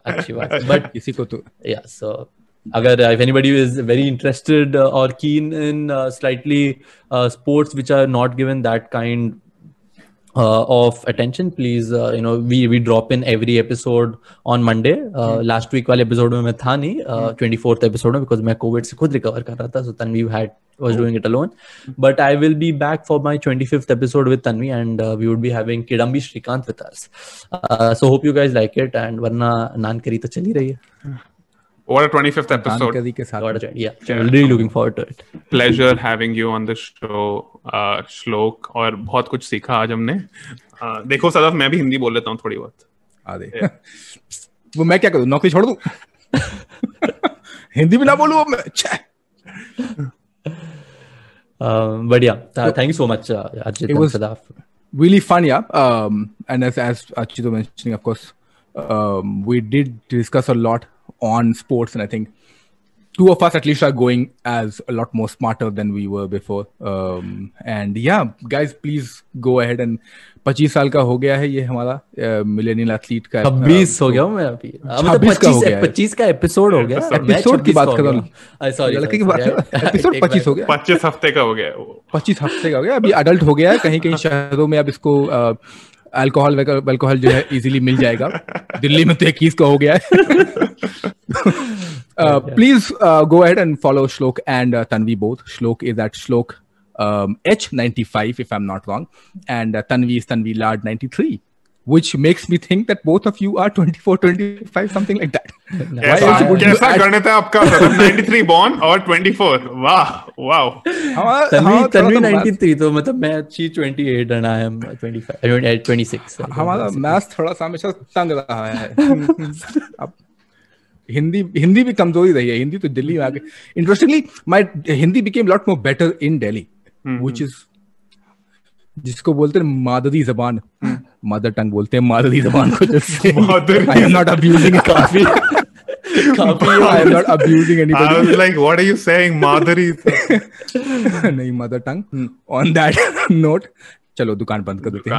अच्छी बात है, बट किसी को तो so अगर if anybody is very interested or keen in slightly sports which are not given that kind of attention, please we drop in every episode on Monday. Last week वाले episode में मैं था नहीं, 24th episode में, because मैं COVID से खुद recover कर रहा था, so Tanvi was doing it alone. But I will be back for my 25th episode with Tanvi, and we would be having Kidambi Srikanth with us. So hope you guys like it, and वरना नान करी तो चली रही है. What a 25th episode. Really looking forward to it. Pleasure having you on the show, Shlok. और बहुत कुछ सीखा आज हमने. देखो सदफ, मैं भी हिंदी बोल लेता हूँ थोड़ी बहुत. वो मैं क्या करूँ, नौकरी छोड़ दूँ? हिंदी भी ना बोलूँ मैं. But yeah, thank you so much, Archit and Sadaf. Really fun, yeah. And as Archit was mentioning, of course, we did discuss a lot on sports, and I think two of us at least are going as a lot more smarter than we were before. And yeah, guys, please go ahead and 25 साल का हो गया है ये हमारा millennial athlete का 26 हो गया हूँ मैं अभी, मतलब 25 का एपिसोड हो गया, एपिसोड की बात कर रहा हूँ, सॉरी लड़के की बात कर, एपिसोड 25 हो गया, 25 हफ्ते का हो गया, 25 हफ्ते का हो गया, अभी अडल्ट हो गया है, कहीं कहीं शहरों में अब इसको अल्कोहल जो है इजीली मिल जाएगा, दिल्ली में तो 21 का हो गया है. Please go ahead and follow Shlok and Tanvi both. Shlok is at Shlok H95 if I'm not wrong, and Tanvi is Tanvi Lad 93, which makes me think that both of you are 24, 25, something like that. कैसा गणित है आपका? 93 born और 24. वाह. Tanvi 93, तो मतलब मैं 28 and I am 26. हमारा मैथ थोड़ा सा हमेशा तंग रहा है. अब हिंदी भी कमजोरी रही है. हिंदी तो दिल्ली में आके, interestingly my Hindi became lot more better in Delhi, which is, जिसको बोलते हैं मादरी जबान, मदर टंग बोलते हैं मादरी जबान को. आई एम नॉट अब्यूजिंग काफी. I am not abusing anybody. I was like, what are you saying, मादरी? नहीं, mother tongue. On that note, चलो दुकान बंद कर देते हैं.